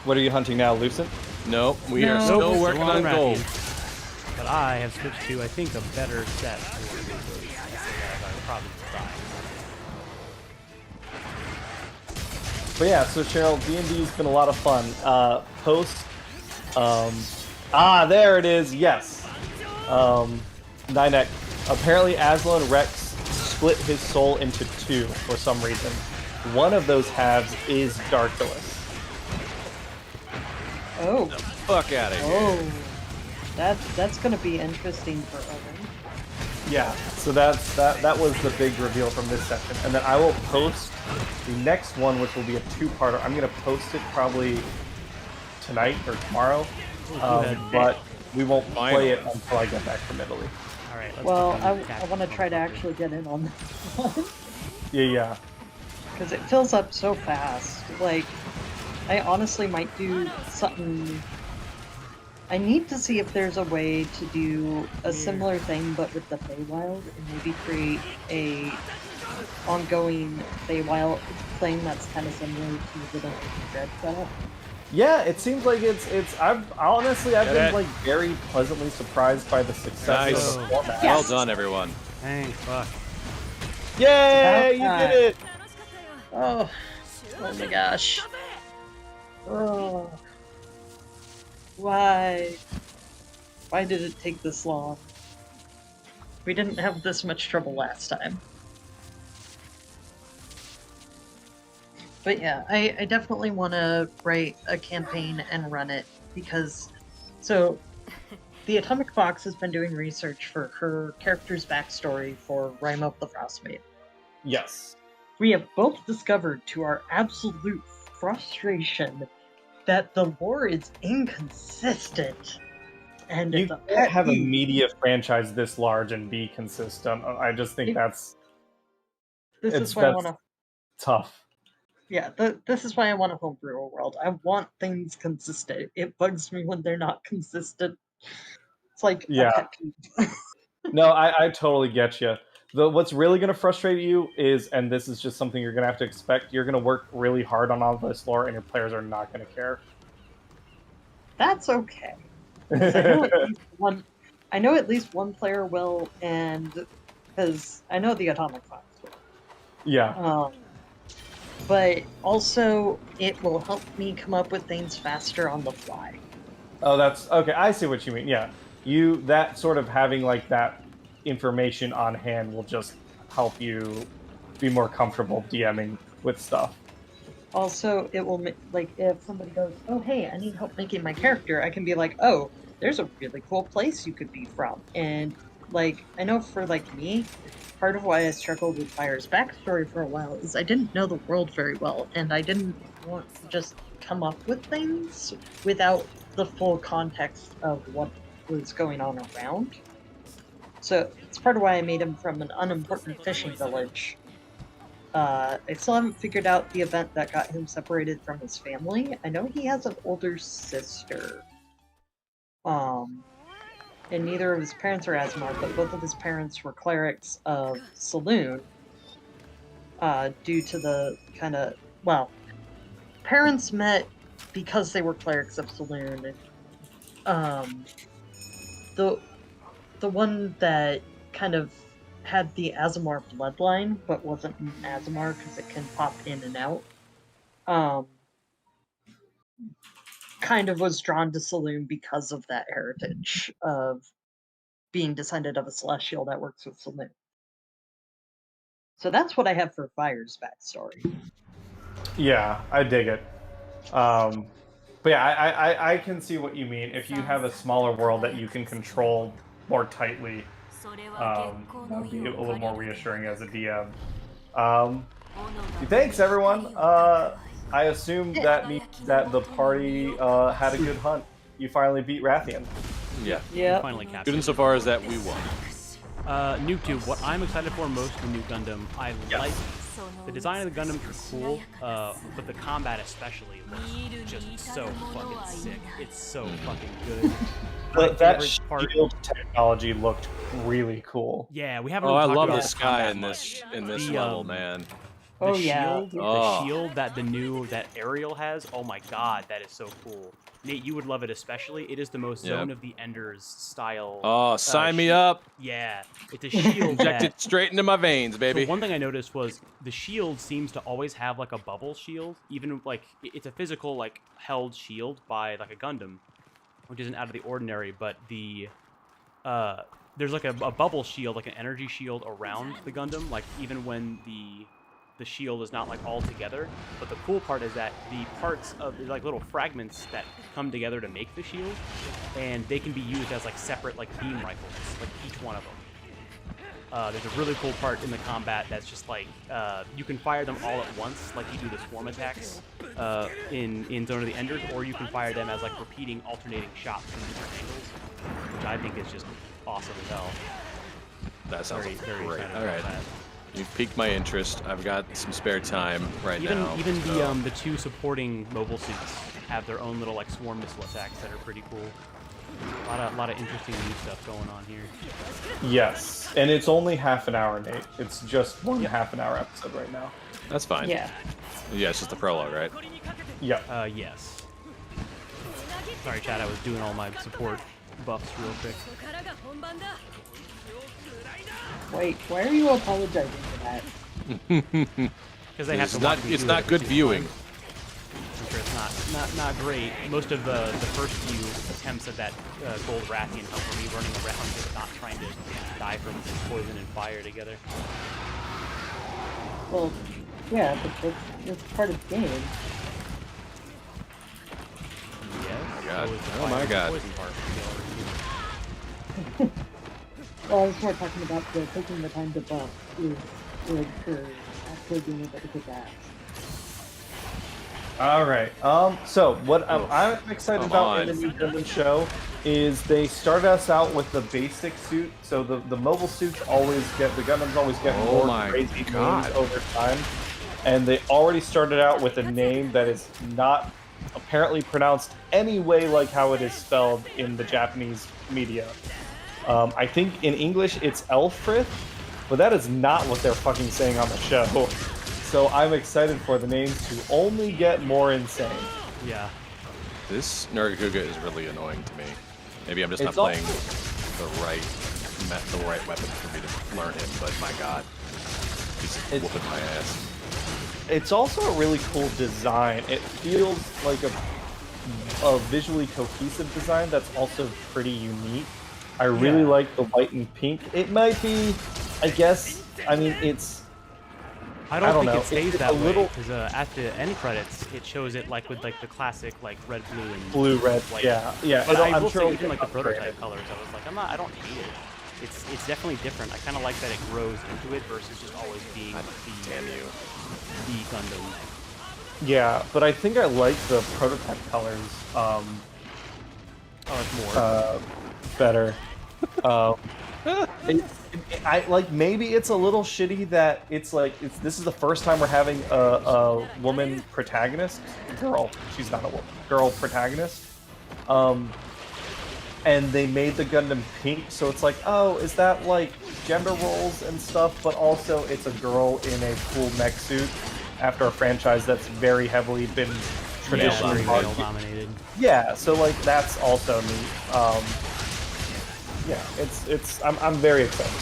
what are you hunting now, Lucent? Nope, we No. are still Nope, working still on on gold. Rappies. But I have switched to, I think, a better set for Basil. So that I would probably buy. But yeah, so Cheryl, D&D's been a lot of fun. Post, there it is. Yes, Ninek. Apparently, Aslan Rex split his soul into two for some reason. One of those halves is Darkulus. Oh, Fuck out of here. oh, that's gonna be interesting for Owen. Yeah, so that was the big reveal from this session, and then I will post the next one, which will be a two-parter. I'm gonna post it probably tonight or tomorrow, but we won't play it until I get back from Italy. All right. Let's Well, become I want to try to actually get in on this one Yeah. because it fills up so fast. Like, I honestly might do something. I need to see if there's a way to do a similar thing, but with the Feywild, and maybe create a ongoing Feywild thing that's kind of similar to the Dread setup. Yeah, it seems like I've Get been it. like very pleasantly surprised by the success Nice. of the format. Well done, everyone. Dang, fuck. Yay! You about did it! Oh my gosh. Oh. Why? Why did it take this long? We didn't have this much trouble last time. But yeah, I definitely want to write a campaign and run it because, so, the Atomic Fox has been doing research for her character's backstory for Rime of the Frostmaiden. Yes. We have both discovered to our absolute frustration that the lore is inconsistent. And You the can't have a peeve- media franchise this large and be consistent. I just think that's This it's is why I that's want to. tough. Yeah, this is why I want to homebrew a world. I want things consistent. It bugs me when they're not consistent. It's like Yeah. a pet peeve. No, I totally get you. What's really going to frustrate you is, and this is just something you're going to have to expect, you're going to work really hard on all this lore, and your players are not going to care. That's okay. 'Cause I know at least one. I know at least one player will, and because I know the Atomic Fox will. Yeah. But also, it will help me come up with things faster on the fly. Oh, that's okay. I see what you mean. Yeah, that sort of having like that information on hand will just help you be more comfortable DMing with stuff. Also, it will like if somebody goes, "Oh, hey, I need help making my character," I can be like, "Oh, there's a really cool place you could be from." And like, I know for like me, part of why I struggled with Fire's backstory for a while is I didn't know the world very well, and I didn't want to just come up with things without the full context of what was going on around. So it's part of why I made him from an unimportant fishing village. I still haven't figured out the event that got him separated from his family. I know he has an older sister. And neither of his parents are Asmar, but both of his parents were clerics of Saloon. Due to the kind of, well, parents met because they were clerics of Saloon. The one that kind of had the Azamar bloodline, but wasn't an Azamar because it can pop in and out. Kind of was drawn to Saloon because of that heritage of being descendant of a celestial that works with Saloon. So that's what I have for Fire's backstory. Yeah, I dig it. But yeah, I can see what you mean. If you have a smaller world that you can control more tightly, that would be a little more reassuring as a DM. Thanks, everyone. I assume that means that the party had a good hunt. You finally beat Rathian. Yeah. Yeah. Finally captured. Good insofar as that we won. NukeTube, what I'm excited for most in the new Gundam, I like the design of the Gundams are cool, but the combat especially looks just so fucking sick. It's so fucking good. That shield technology looked really cool. Yeah, we haven't. Oh, really I talked love about the the sky combat in much. this The, level, man. Oh, the yeah. shield, Oh. the shield that that Ariel has. Oh my god, that is so cool. Nate, you would love it especially. It is the most Yep. Zone of the Enders style. Oh, sign me shield. up. Yeah, it's a shield Inject that. it straight into my veins, baby. So one thing I noticed was the shield seems to always have like a bubble shield, even like it's a physical like held shield by like a Gundam, which isn't out of the ordinary. But the there's like a bubble shield, like an energy shield around the Gundam, like even when the shield is not like all together. But the cool part is that the parts of like little fragments that come together to make the shield, and they can be used as like separate like beam rifles, like each one of them. There's a really cool part in the combat that's just like you can fire them all at once, like you do the swarm attacks in Zone of the Enders, or you can fire them as like repeating, alternating shots from different angles, which I think is just awesome as hell. That sounds Very great. excited All about right. that. You've piqued my interest. I've got some spare time right now. Even so- the two supporting mobile suits have their own little like swarm missile attacks that are pretty cool. A lot of interesting new stuff going on here. Yes, and it's only half an hour, Nate. It's just one half an hour episode right now. That's fine. Yeah. Yeah, it's just the prologue, right? Yep. Yes. Sorry, Chad. I was doing all my support buffs real quick. Wait, why are you apologizing for that? Because they have It's to. not. watch me It's do not it good every viewing. time. I'm sure it's not great. Most of the first few attempts at that gold Rathian hunt were me running around just not trying to die from poison and fire together. Well, yeah, but that's part of the game. Yes. God. so is the Oh my fire and God. poison part of the other two. Well, I was more talking about taking the time to buff is good for actually being able to kick ass. All right. So what I'm excited Come about in on. the new Gundam show is they started us out with the basic suit. So the mobile suits always get the Gundams always get Oh more my crazy God. names over time, and they already started out with a name that is not apparently pronounced any way like how it is spelled in the Japanese media. I think in English it's Elfrith, but that is not what they're fucking saying on the show. So I'm excited for the names to only get more insane. Yeah. This Nargacuga is really annoying to me. Maybe I'm just not It's all- playing the right weapon for me to learn him. But my God, he's It's- whooping my ass. It's also a really cool design. It feels like a visually cohesive design that's also pretty unique. I really Yeah. like the white and pink. It might be, I guess, I mean, it's... I don't think know. it stays It's that a way little- because at the end credits it shows it like with like the classic like red, blue, and Blue, red, white. yeah. But I'm I will sure say it'll even like get the prototype upgraded. colors, I was like, I don't hate it. It's definitely different. I kind of like that it grows into it versus just always being Damn you. the Gundam. Yeah, but I think I like the prototype colors Oh, it's more. better. I like maybe it's a little shitty that it's like this is the first time we're having a woman protagonist, girl. She's not a woman, girl protagonist. And they made the Gundam pink, so it's like, oh, is that like gender roles and stuff? But also, it's a girl in a cool mech suit after a franchise that's very heavily been traditionally very male marketed. dominated. Yeah, so like that's also neat. Yeah, I'm very excited.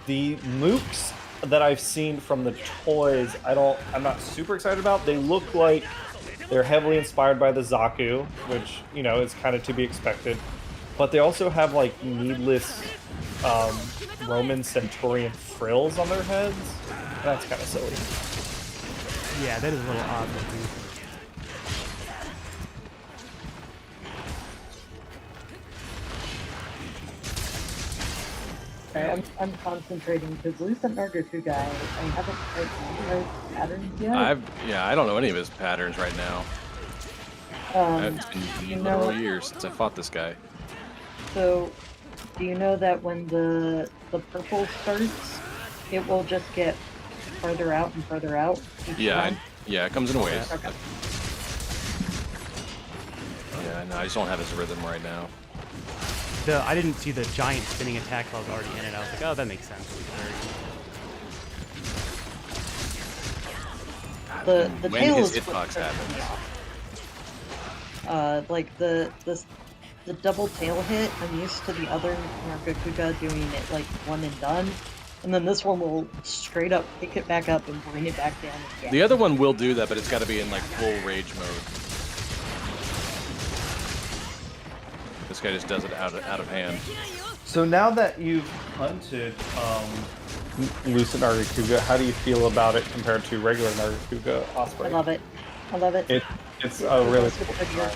The mooks that I've seen from the toys, I'm not super excited about. They look like they're heavily inspired by the Zaku, which, you know, is kind of to be expected. But they also have like needless Roman centurion frills on their heads. That's kind of silly. Yeah, that is a little odd looking. I'm concentrating because Lucent Nargacuga, I haven't quite memorized patterns yet. I don't know any of his patterns right now. It's been literal years since I fought this guy. So, do you know that when the purple starts, it will just get further out and further out? Yeah, it comes in waves. Okay. Yeah, no, I just don't have his rhythm right now. I didn't see the giant spinning attack while I was already in it. I was like, oh, that makes sense. The when tail his is hitbox happens. Like the double tail hit, I'm used to the other Nargacuga doing it like one and done, and then this one will straight up pick it back up and bring it back down again. The other one will do that, but it's got to be in like full rage mode. This guy just does it out of hand. So now that you've hunted Lucent Nargacuga, how do you feel about it compared to regular Nargacuga Osprey? I love it. I love it. It's a really cool design.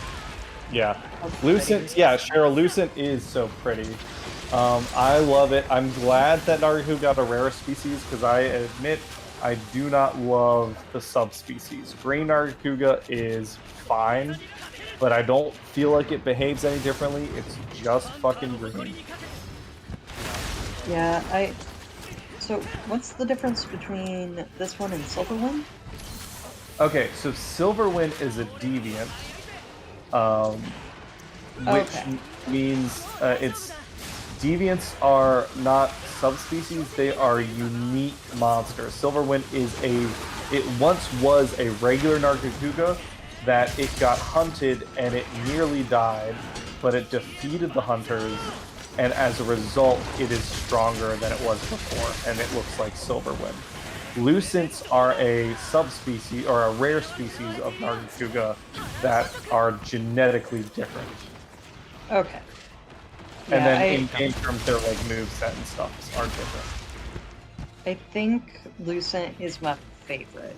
Yeah. Lucent, yeah, Cheryl, Lucent is so pretty. I love it. I'm glad that Nargacuga got a rare species because I admit I do not love the subspecies. Green Nargacuga is fine, but I don't feel like it behaves any differently. It's just fucking green. Yeah, So, what's the difference between this one and Silverwind? Okay, so Silverwind is a deviant, which means it's deviants are not subspecies; they are unique monsters. Silverwind is it once was a regular Nargacuga that it got hunted and it nearly died, but it defeated the hunters, and as a result, it is stronger than it was before, and it looks like Silverwind. Lucents are a subspecies or a rare species of Nargacuga that are genetically different. Okay. And then in game terms, their like moveset and stuff are different. I think Lucent is my favorite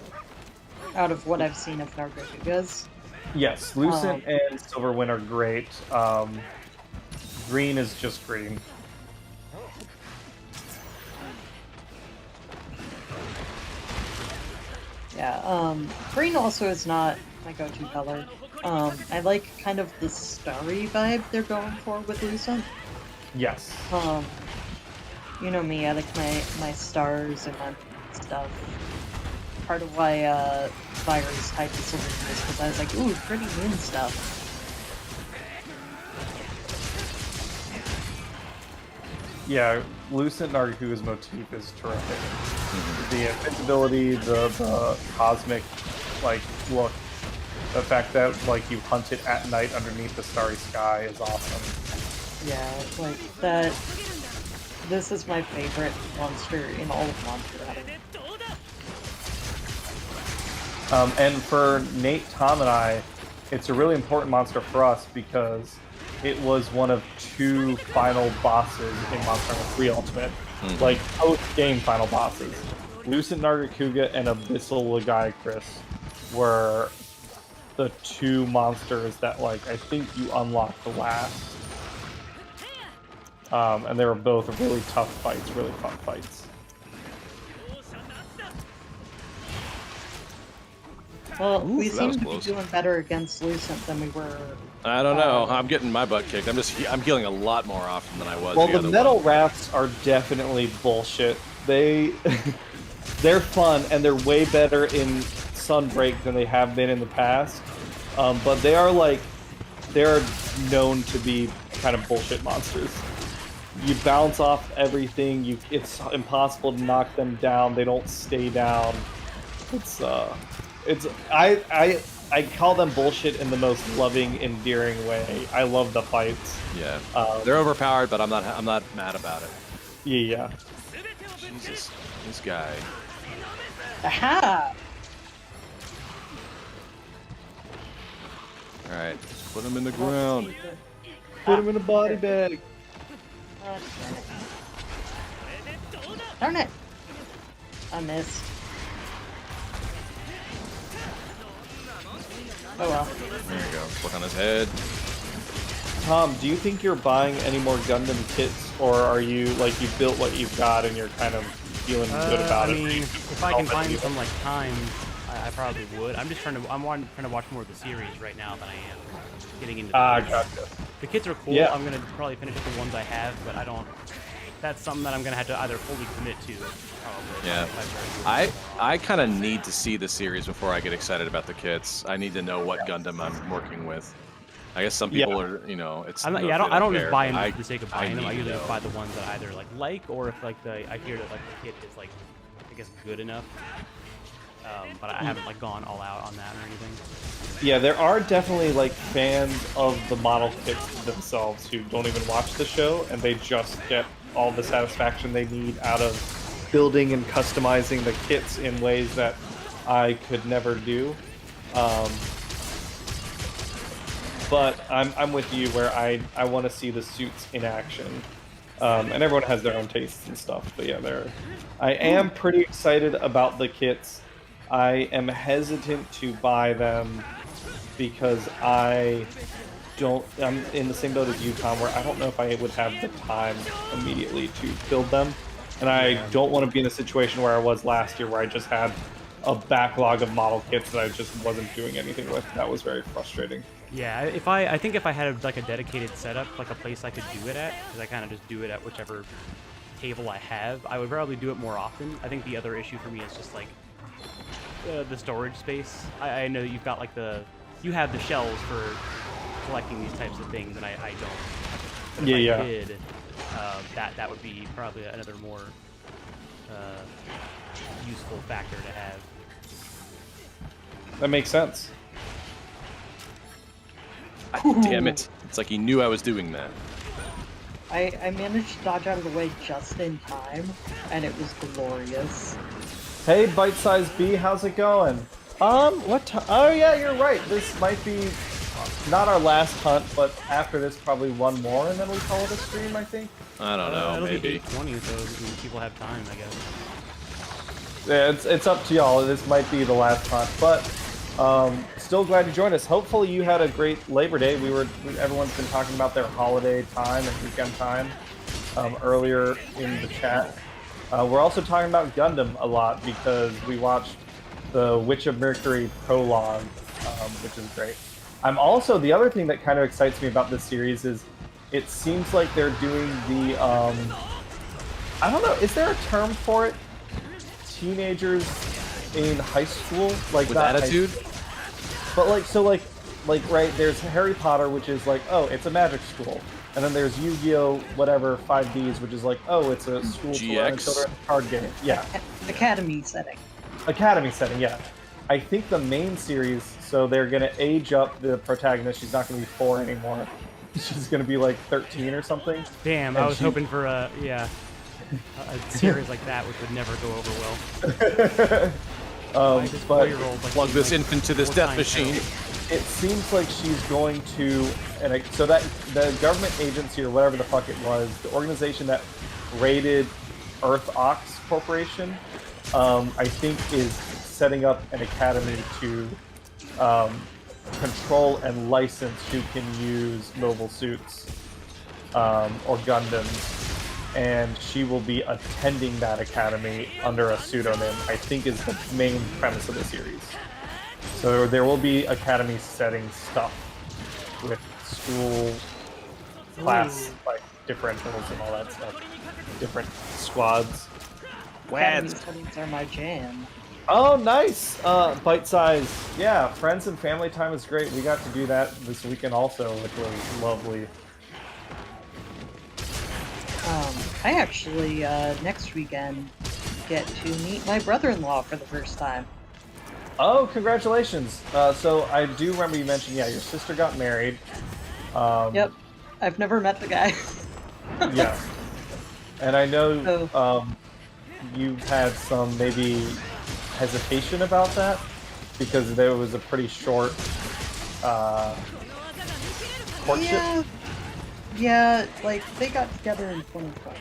out of what I've seen of Nargacugas. Yes, Lucent and Silverwind are great. Green is just green. Yeah, green also is not my go-to color. I like kind of the starry vibe they're going for with Lucent. Yes. You know me, I like my stars and my stuff. Part of why Fire is tied to Silverwind is because I was like, ooh, pretty moon stuff. Yeah, Lucent Nargacuga's motif is terrific. The invincibility, the cosmic like look, the fact that like you hunt it at night underneath the starry sky is awesome. Yeah, like that. This is my favorite monster in all of Monster Hunter. And for Nate, Tom, and I, it's a really important monster for us because it was one of 2 final bosses in Monster Hunter 3 Ultimate, like post-game final bosses. Lucent Nargacuga and Abyssal Lagiacrus were the 2 monsters that, like, I think you unlocked the last. And they were both really tough fights, really fun fights. Well, Ooh, we that seem was to be close. doing better against Lucent than we were. I don't know. I'm getting my butt kicked. I'm healing a lot more often than I was. Well, the other metal one. rafts are definitely bullshit. They're fun and they're way better in Sunbreak than they have been in the past. But they're known to be kind of bullshit monsters. You bounce off everything. It's impossible to knock them down. They don't stay down. I call them bullshit in the most loving, endearing way. I love the fights. Yeah, they're overpowered, but I'm not mad about it. Yeah. Jesus, this guy. Aha! All right, put him in the ground. Put him in a body bag. Darn it! I missed. Oh well. There you go. Look on his head. Tom, do you think you're buying any more Gundam kits, or are you like you built what you've got and you're kind of feeling good about I it? mean, if I can find some like time, I probably would. I'm just trying to. I'm trying to watch more of the series right now than I am getting into. The kits. Gotcha. The kits are cool. Yeah. I'm gonna probably finish up the ones I have, but I don't. That's something that I'm gonna have to either fully commit to. Probably. Yeah. I kind of need to see the series before I get excited about the kits. I need to know what Gundam I'm working with. I guess some people are, you know, it's. I'm not, you know, yeah, if I they don't just care, buy but them for the sake of buying them. I need usually to just know. buy the ones that I either like, or if like I hear that like the kit is like, I guess good enough. But I haven't like gone all out on that or anything. Yeah, there are definitely like fans of the model kits themselves who don't even watch the show, and they just get all the satisfaction they need out of building and customizing the kits in ways that I could never do. But I'm with you where I want to see the suits in action. And everyone has their own tastes and stuff, but yeah, I am pretty excited about the kits. I am hesitant to buy them because I'm in the same boat as you, Tom, where I don't know if I would have the time immediately to build them. And I don't want to be in a situation where I was last year, where I just had a backlog of model kits that I just wasn't doing anything with. That was very frustrating. Yeah, I think if I had like a dedicated setup, like a place I could do it at, because I kind of just do it at whichever table I have, I would probably do it more often. I think the other issue for me is just like the storage space. I know that you've got like you have the shelves for collecting these types of things, and I don't. But if I did, that would be probably another more useful factor to have. That makes sense. Damn it. It's like he knew I was doing that. I managed to dodge out of the way just in time, and it was glorious. Hey, Bite Size B, how's it going? What time? Oh yeah, you're right. This might be not our last hunt, but after this, probably one more, and then we call it a stream, I think. I don't know, It'll maybe. be 8:20, so people have time, I guess. Yeah, it's up to y'all. This might be the last hunt, but still glad you joined us. Hopefully you had a great Labor Day. Everyone's been talking about their holiday time and weekend time earlier in the chat. We're also talking about Gundam a lot because we watched the Witch of Mercury prologue, which is great. The other thing that kind of excites me about this series is it seems like they're doing the, I don't know, is there a term for it? Teenagers in high school? Like With attitude? But right, there's Harry Potter, which is like, oh, it's a magic school. And then there's Yu-Gi-Oh! Whatever, 5Ds, which is like, oh, it's a school to learn GX? children card game. Yeah. Academy setting. Academy setting, yeah. I think the main series, so they're going to age up the protagonist. She's not going to be 4 anymore. She's going to be like 13 or something. Damn, I was hoping for a series like that, which would never go over well. But Plug this infant to this death machine. it seems like she's going to, so that the government agency or whatever the fuck it was, the organization that raided Earth Ox Corporation, I think is setting up an academy to control and license who can use mobile suits or Gundams. And she will be attending that academy under a pseudonym, I think is the main premise of the series. So there will be academy setting stuff with school, class, like differentials and all that stuff. Different squads. Academy settings are my jam. Oh, nice! Bite size. Yeah, friends and family time is great. We got to do that this weekend also, which was lovely. I actually, next weekend, get to meet my brother-in-law for the first time. Oh, congratulations! So I do remember you mentioned, yeah, your sister got married. Yep. I've never met the guy. Yeah. And I know you had some maybe hesitation about that because there was a pretty short courtship. Yeah, like, they got together in 2020.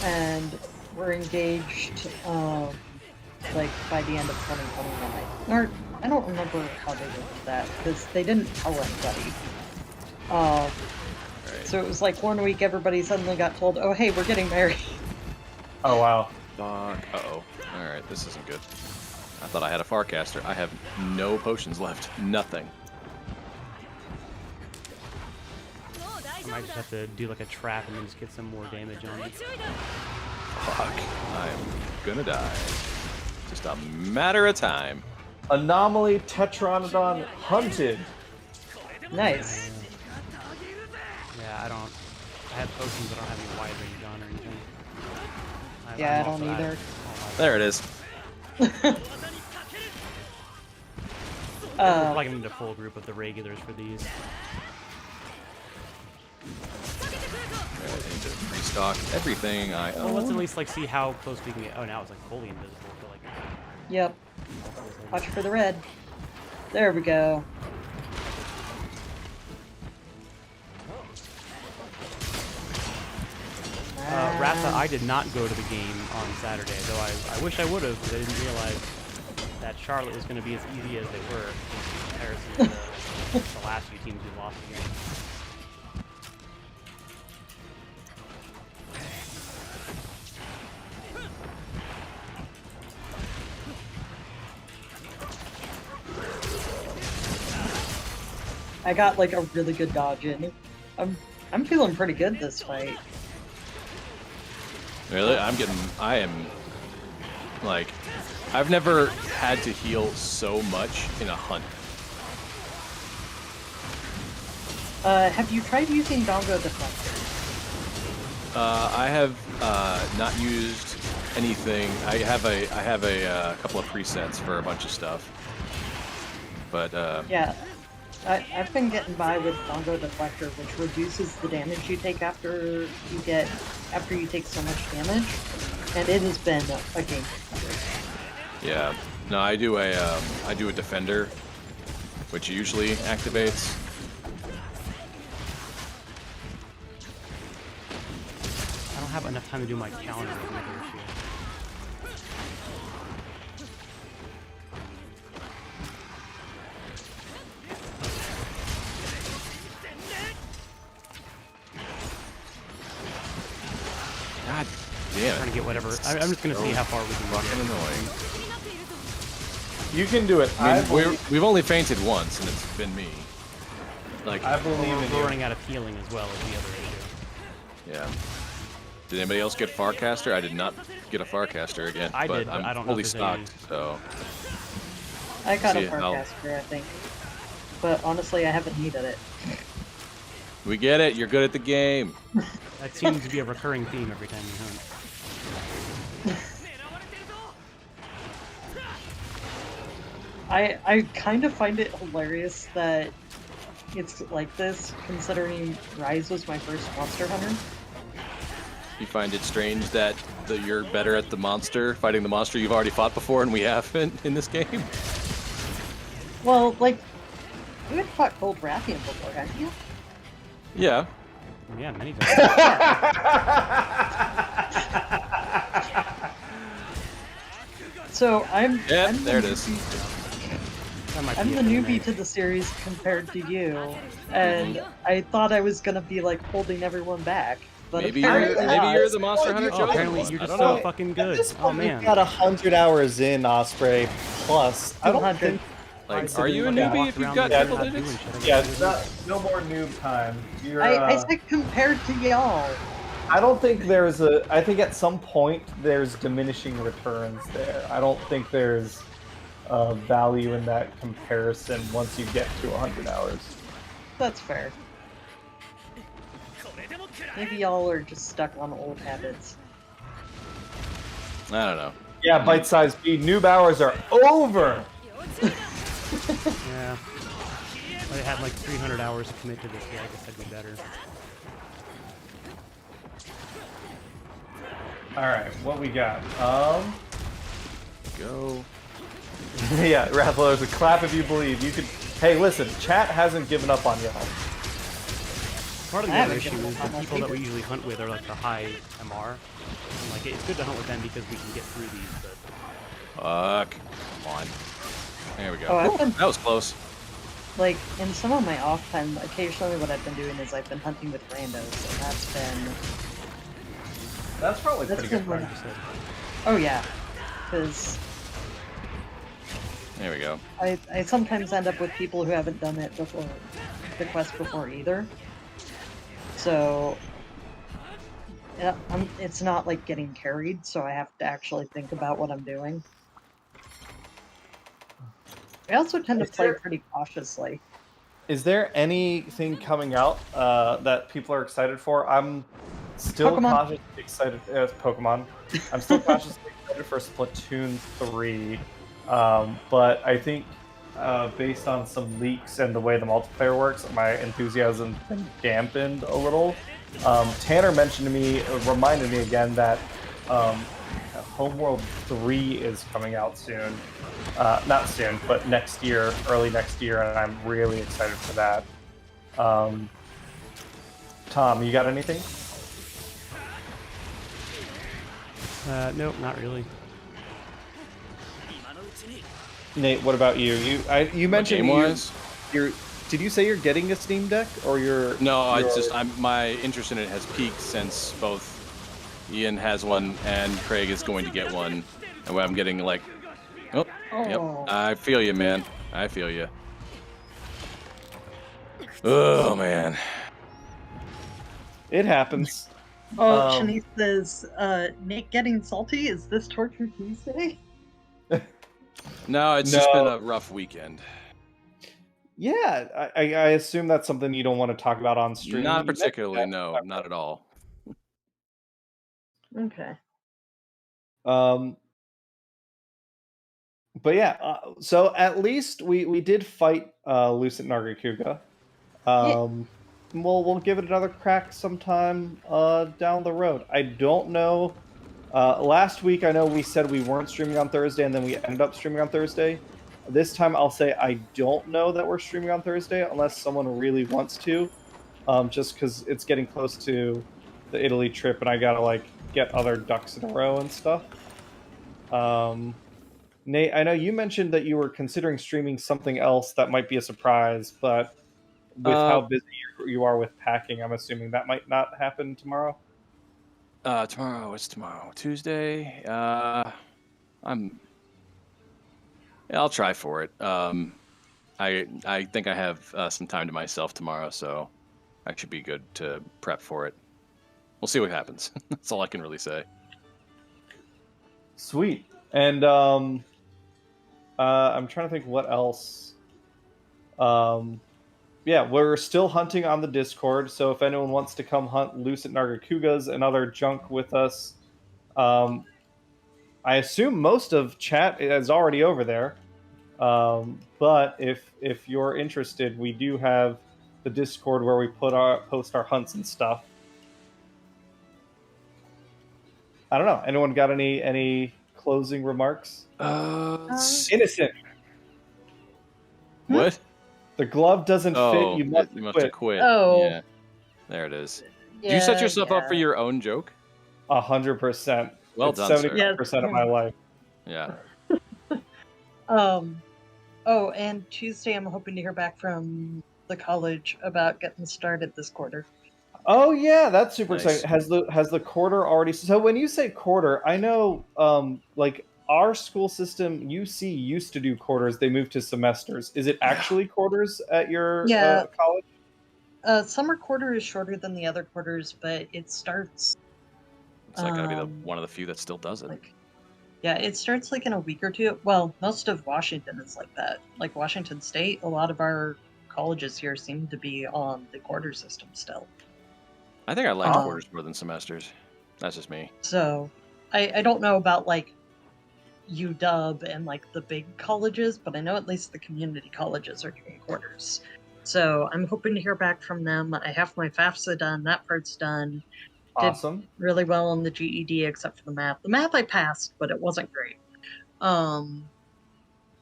And were engaged, like by the end of 2021. Or I don't remember how they did that because they didn't tell anybody. So it was like 1 week everybody suddenly got told, "Oh hey, we're getting married." Oh wow. Uh-oh. Alright, this isn't good. I thought I had a Farcaster. I have no potions left. Nothing. I might just have to do like a trap and then just get some more damage on it. Fuck. I'm gonna die. Just a matter of time. Anomaly Tetranodon hunted. Nice. Yeah, I have potions, but I don't have any wide range on or anything. Yeah, I I'm don't also- either. There it is. We're probably gonna need a full group of the regulars for these. I need to restock everything I Well, let's at own. least like see how close we can get. Oh, now it's like fully invisible for like. Yep. Watch for the red. There we go. Rafa, I did not go to the game on Saturday, though I wish I would have, because I didn't realize that Charlotte was going to be as easy as they were in comparison to the last few teams we lost against. I got like a really good dodge in. I'm feeling pretty good this fight. Really? I am, like, I've never had to heal so much in a hunt. Have you tried using Dongo Deflector? I have not used anything. I have a couple of presets for a bunch of stuff. But, Yeah. I've been getting by with Dongo Deflector, which reduces the damage you take after you take so much damage, and it has been a game changer. yeah. No, I do a defender, which usually activates. I don't have enough time to do my calendar with my issue. God Trying damn to it. get whatever. I'm just going to see how far we can Fucking get. annoying. You can do it. I mean, we've only fainted once, and it's been me. Like, I believe in We're you. running out of healing as well as the other issue. yeah. Did anybody else get Farcaster? I did not get a Farcaster again, I but did, but I'm I don't know fully if there's any- stocked, so I got a See how- Farcaster, I think. But honestly, I haven't needed it. we get it. You're good at the game. That seems to be a recurring theme every time we hunt. I kind of find it hilarious that it's like this, considering Rise was my first Monster Hunter. You find it strange that you're better at the monster, fighting the monster you've already fought before, and we haven't in this game. Well, like, you had fought Gold Rathian before, hadn't you? Yeah. Yeah, many times. So I'm. Yep, I'm there it the is. That might I'm be the it for newbie me. to the series compared to you, and I thought I was gonna be like holding everyone back. But Maybe apparently you're not. the Monster Hunter Oh, chosen apparently one. you're I just don't so know. fucking At good. this Oh point, man. we've got 100 hours in Osprey plus. I don't 200. think. Like, are you a Yeah. newbie if you've got Yeah, triple not digits? Yeah, it's not, no more noob time. You're, I said compared to y'all. I don't think there's a. I think at some point there's diminishing returns there. I don't think there's value in that comparison once you get to 100 hours. That's fair. Maybe y'all are just stuck on old habits. I don't know. Yeah, bite-sized speed. Noob hours are over. Yeah. If I had like 300 hours to commit to this, yeah, I guess I'd be better. All right, what we got? Go. Yeah, Raffler, a clap if you believe. You could. Hey, listen, chat hasn't given up on y'all. Part of the I other haven't issue given is up the on those people that we either. usually hunt with are like the high MR. And like it's good to hunt with them because we can get through these, but Fuck. Come on. There we go. Oh, I've been That was close. like in some of my off time. Occasionally, what I've been doing is I've been hunting with randos, and That's probably that's pretty good been practice. oh yeah, because There we go. I sometimes end up with people who haven't done it before, the quest before either. So yeah, it's not like getting carried, so I have to actually think about what I'm doing. I also tend to Is play there- pretty cautiously. Is there anything coming out that people are excited for? I'm still Pokemon. cautiously excited. Pokemon. I'm still cautiously excited for Splatoon 3, but I think based on some leaks and the way the multiplayer works, my enthusiasm's been dampened a little. Tanner mentioned to me, reminded me again that Homeworld 3 is coming out soon. Not soon, but next year, early next year, and I'm really excited for that. Tom, you got anything? nope, not really. Nate, what about you? You mentioned Game-wise? you're. Did you say you're getting a Steam Deck, or you're? No, you're... it's just my interest in it has peaked since both Ian has one and Craig is going to get one, and I'm getting like, oh, yep, Oh. I feel you, man. I feel you. Oh man. It happens. Oh, Um, Shanice says, Nate getting salty? Is this Torture Tuesday? No, it's just been a rough weekend. Yeah, I assume that's something you don't want to talk about on stream. Not You mentioned particularly, that. no, not at all. Okay. But yeah, so at least we did fight Lucent Nargacuga. We'll give it another crack sometime down the road. I don't know. Last week I know we said we weren't streaming on Thursday, and then we ended up streaming on Thursday. This time I'll say I don't know that we're streaming on Thursday unless someone really wants to. Just because it's getting close to the Italy trip, and I gotta like get other ducks in a row and stuff. Nate, I know you mentioned that you were considering streaming something else that might be a surprise, but with how busy you are with packing, I'm assuming that might not happen tomorrow. Tomorrow, what's tomorrow? Tuesday. I'll try for it. I think I have some time to myself tomorrow, so I should be good to prep for it. We'll see what happens. That's all I can really say. Sweet. And I'm trying to think what else. Yeah, we're still hunting on the Discord, so if anyone wants to come hunt Lucent Nargacugas and other junk with us, I assume most of chat is already over there. But if you're interested, we do have the Discord where we post our hunts and stuff. I don't know. Anyone got any closing remarks? Innocent. What? The glove doesn't fit. You must have quit. quit. Oh. Yeah. There it is. Did you set yourself up for your own joke? 100%. Well it's done, sir. 70% of my life. Yeah. Oh, and Tuesday I'm hoping to hear back from the college about getting started this quarter. Oh yeah, that's super Nice. exciting. Has the quarter already? So when you say quarter, I know like our school system, UC used to do quarters. They moved to semesters. Is it actually quarters at your college? Summer quarter is shorter than the other quarters, but it starts. It's like gotta be one of the few that still does it. Yeah, it starts like in a week or two. Well, most of Washington is like that. Like Washington State, a lot of our colleges here seem to be on the quarter system still. I think I like quarters more than semesters. That's just me. So, I don't know about like UW and like the big colleges, but I know at least the community colleges are doing quarters. So I'm hoping to hear back from them. I have my FAFSA done. That part's done. Awesome. Did really well on the GED except for the math. The math I passed, but it wasn't great.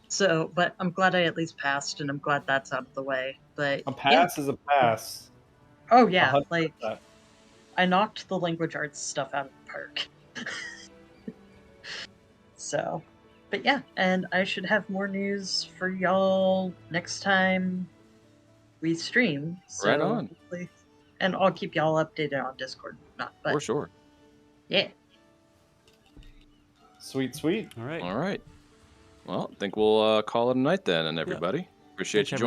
So, but I'm glad I at least passed, and I'm glad that's out of the way. But A pass is a pass. Oh yeah, 100%. like I knocked the language arts stuff out of the park. So, but yeah, and I should have more news for y'all next time we stream. So Right on. hopefully, and I'll keep y'all updated on Discord and whatnot. But For sure. yeah, Sweet, sweet. All right. All right. Well, I think we'll call it a night then, and everybody. Appreciate Thanks, you joining.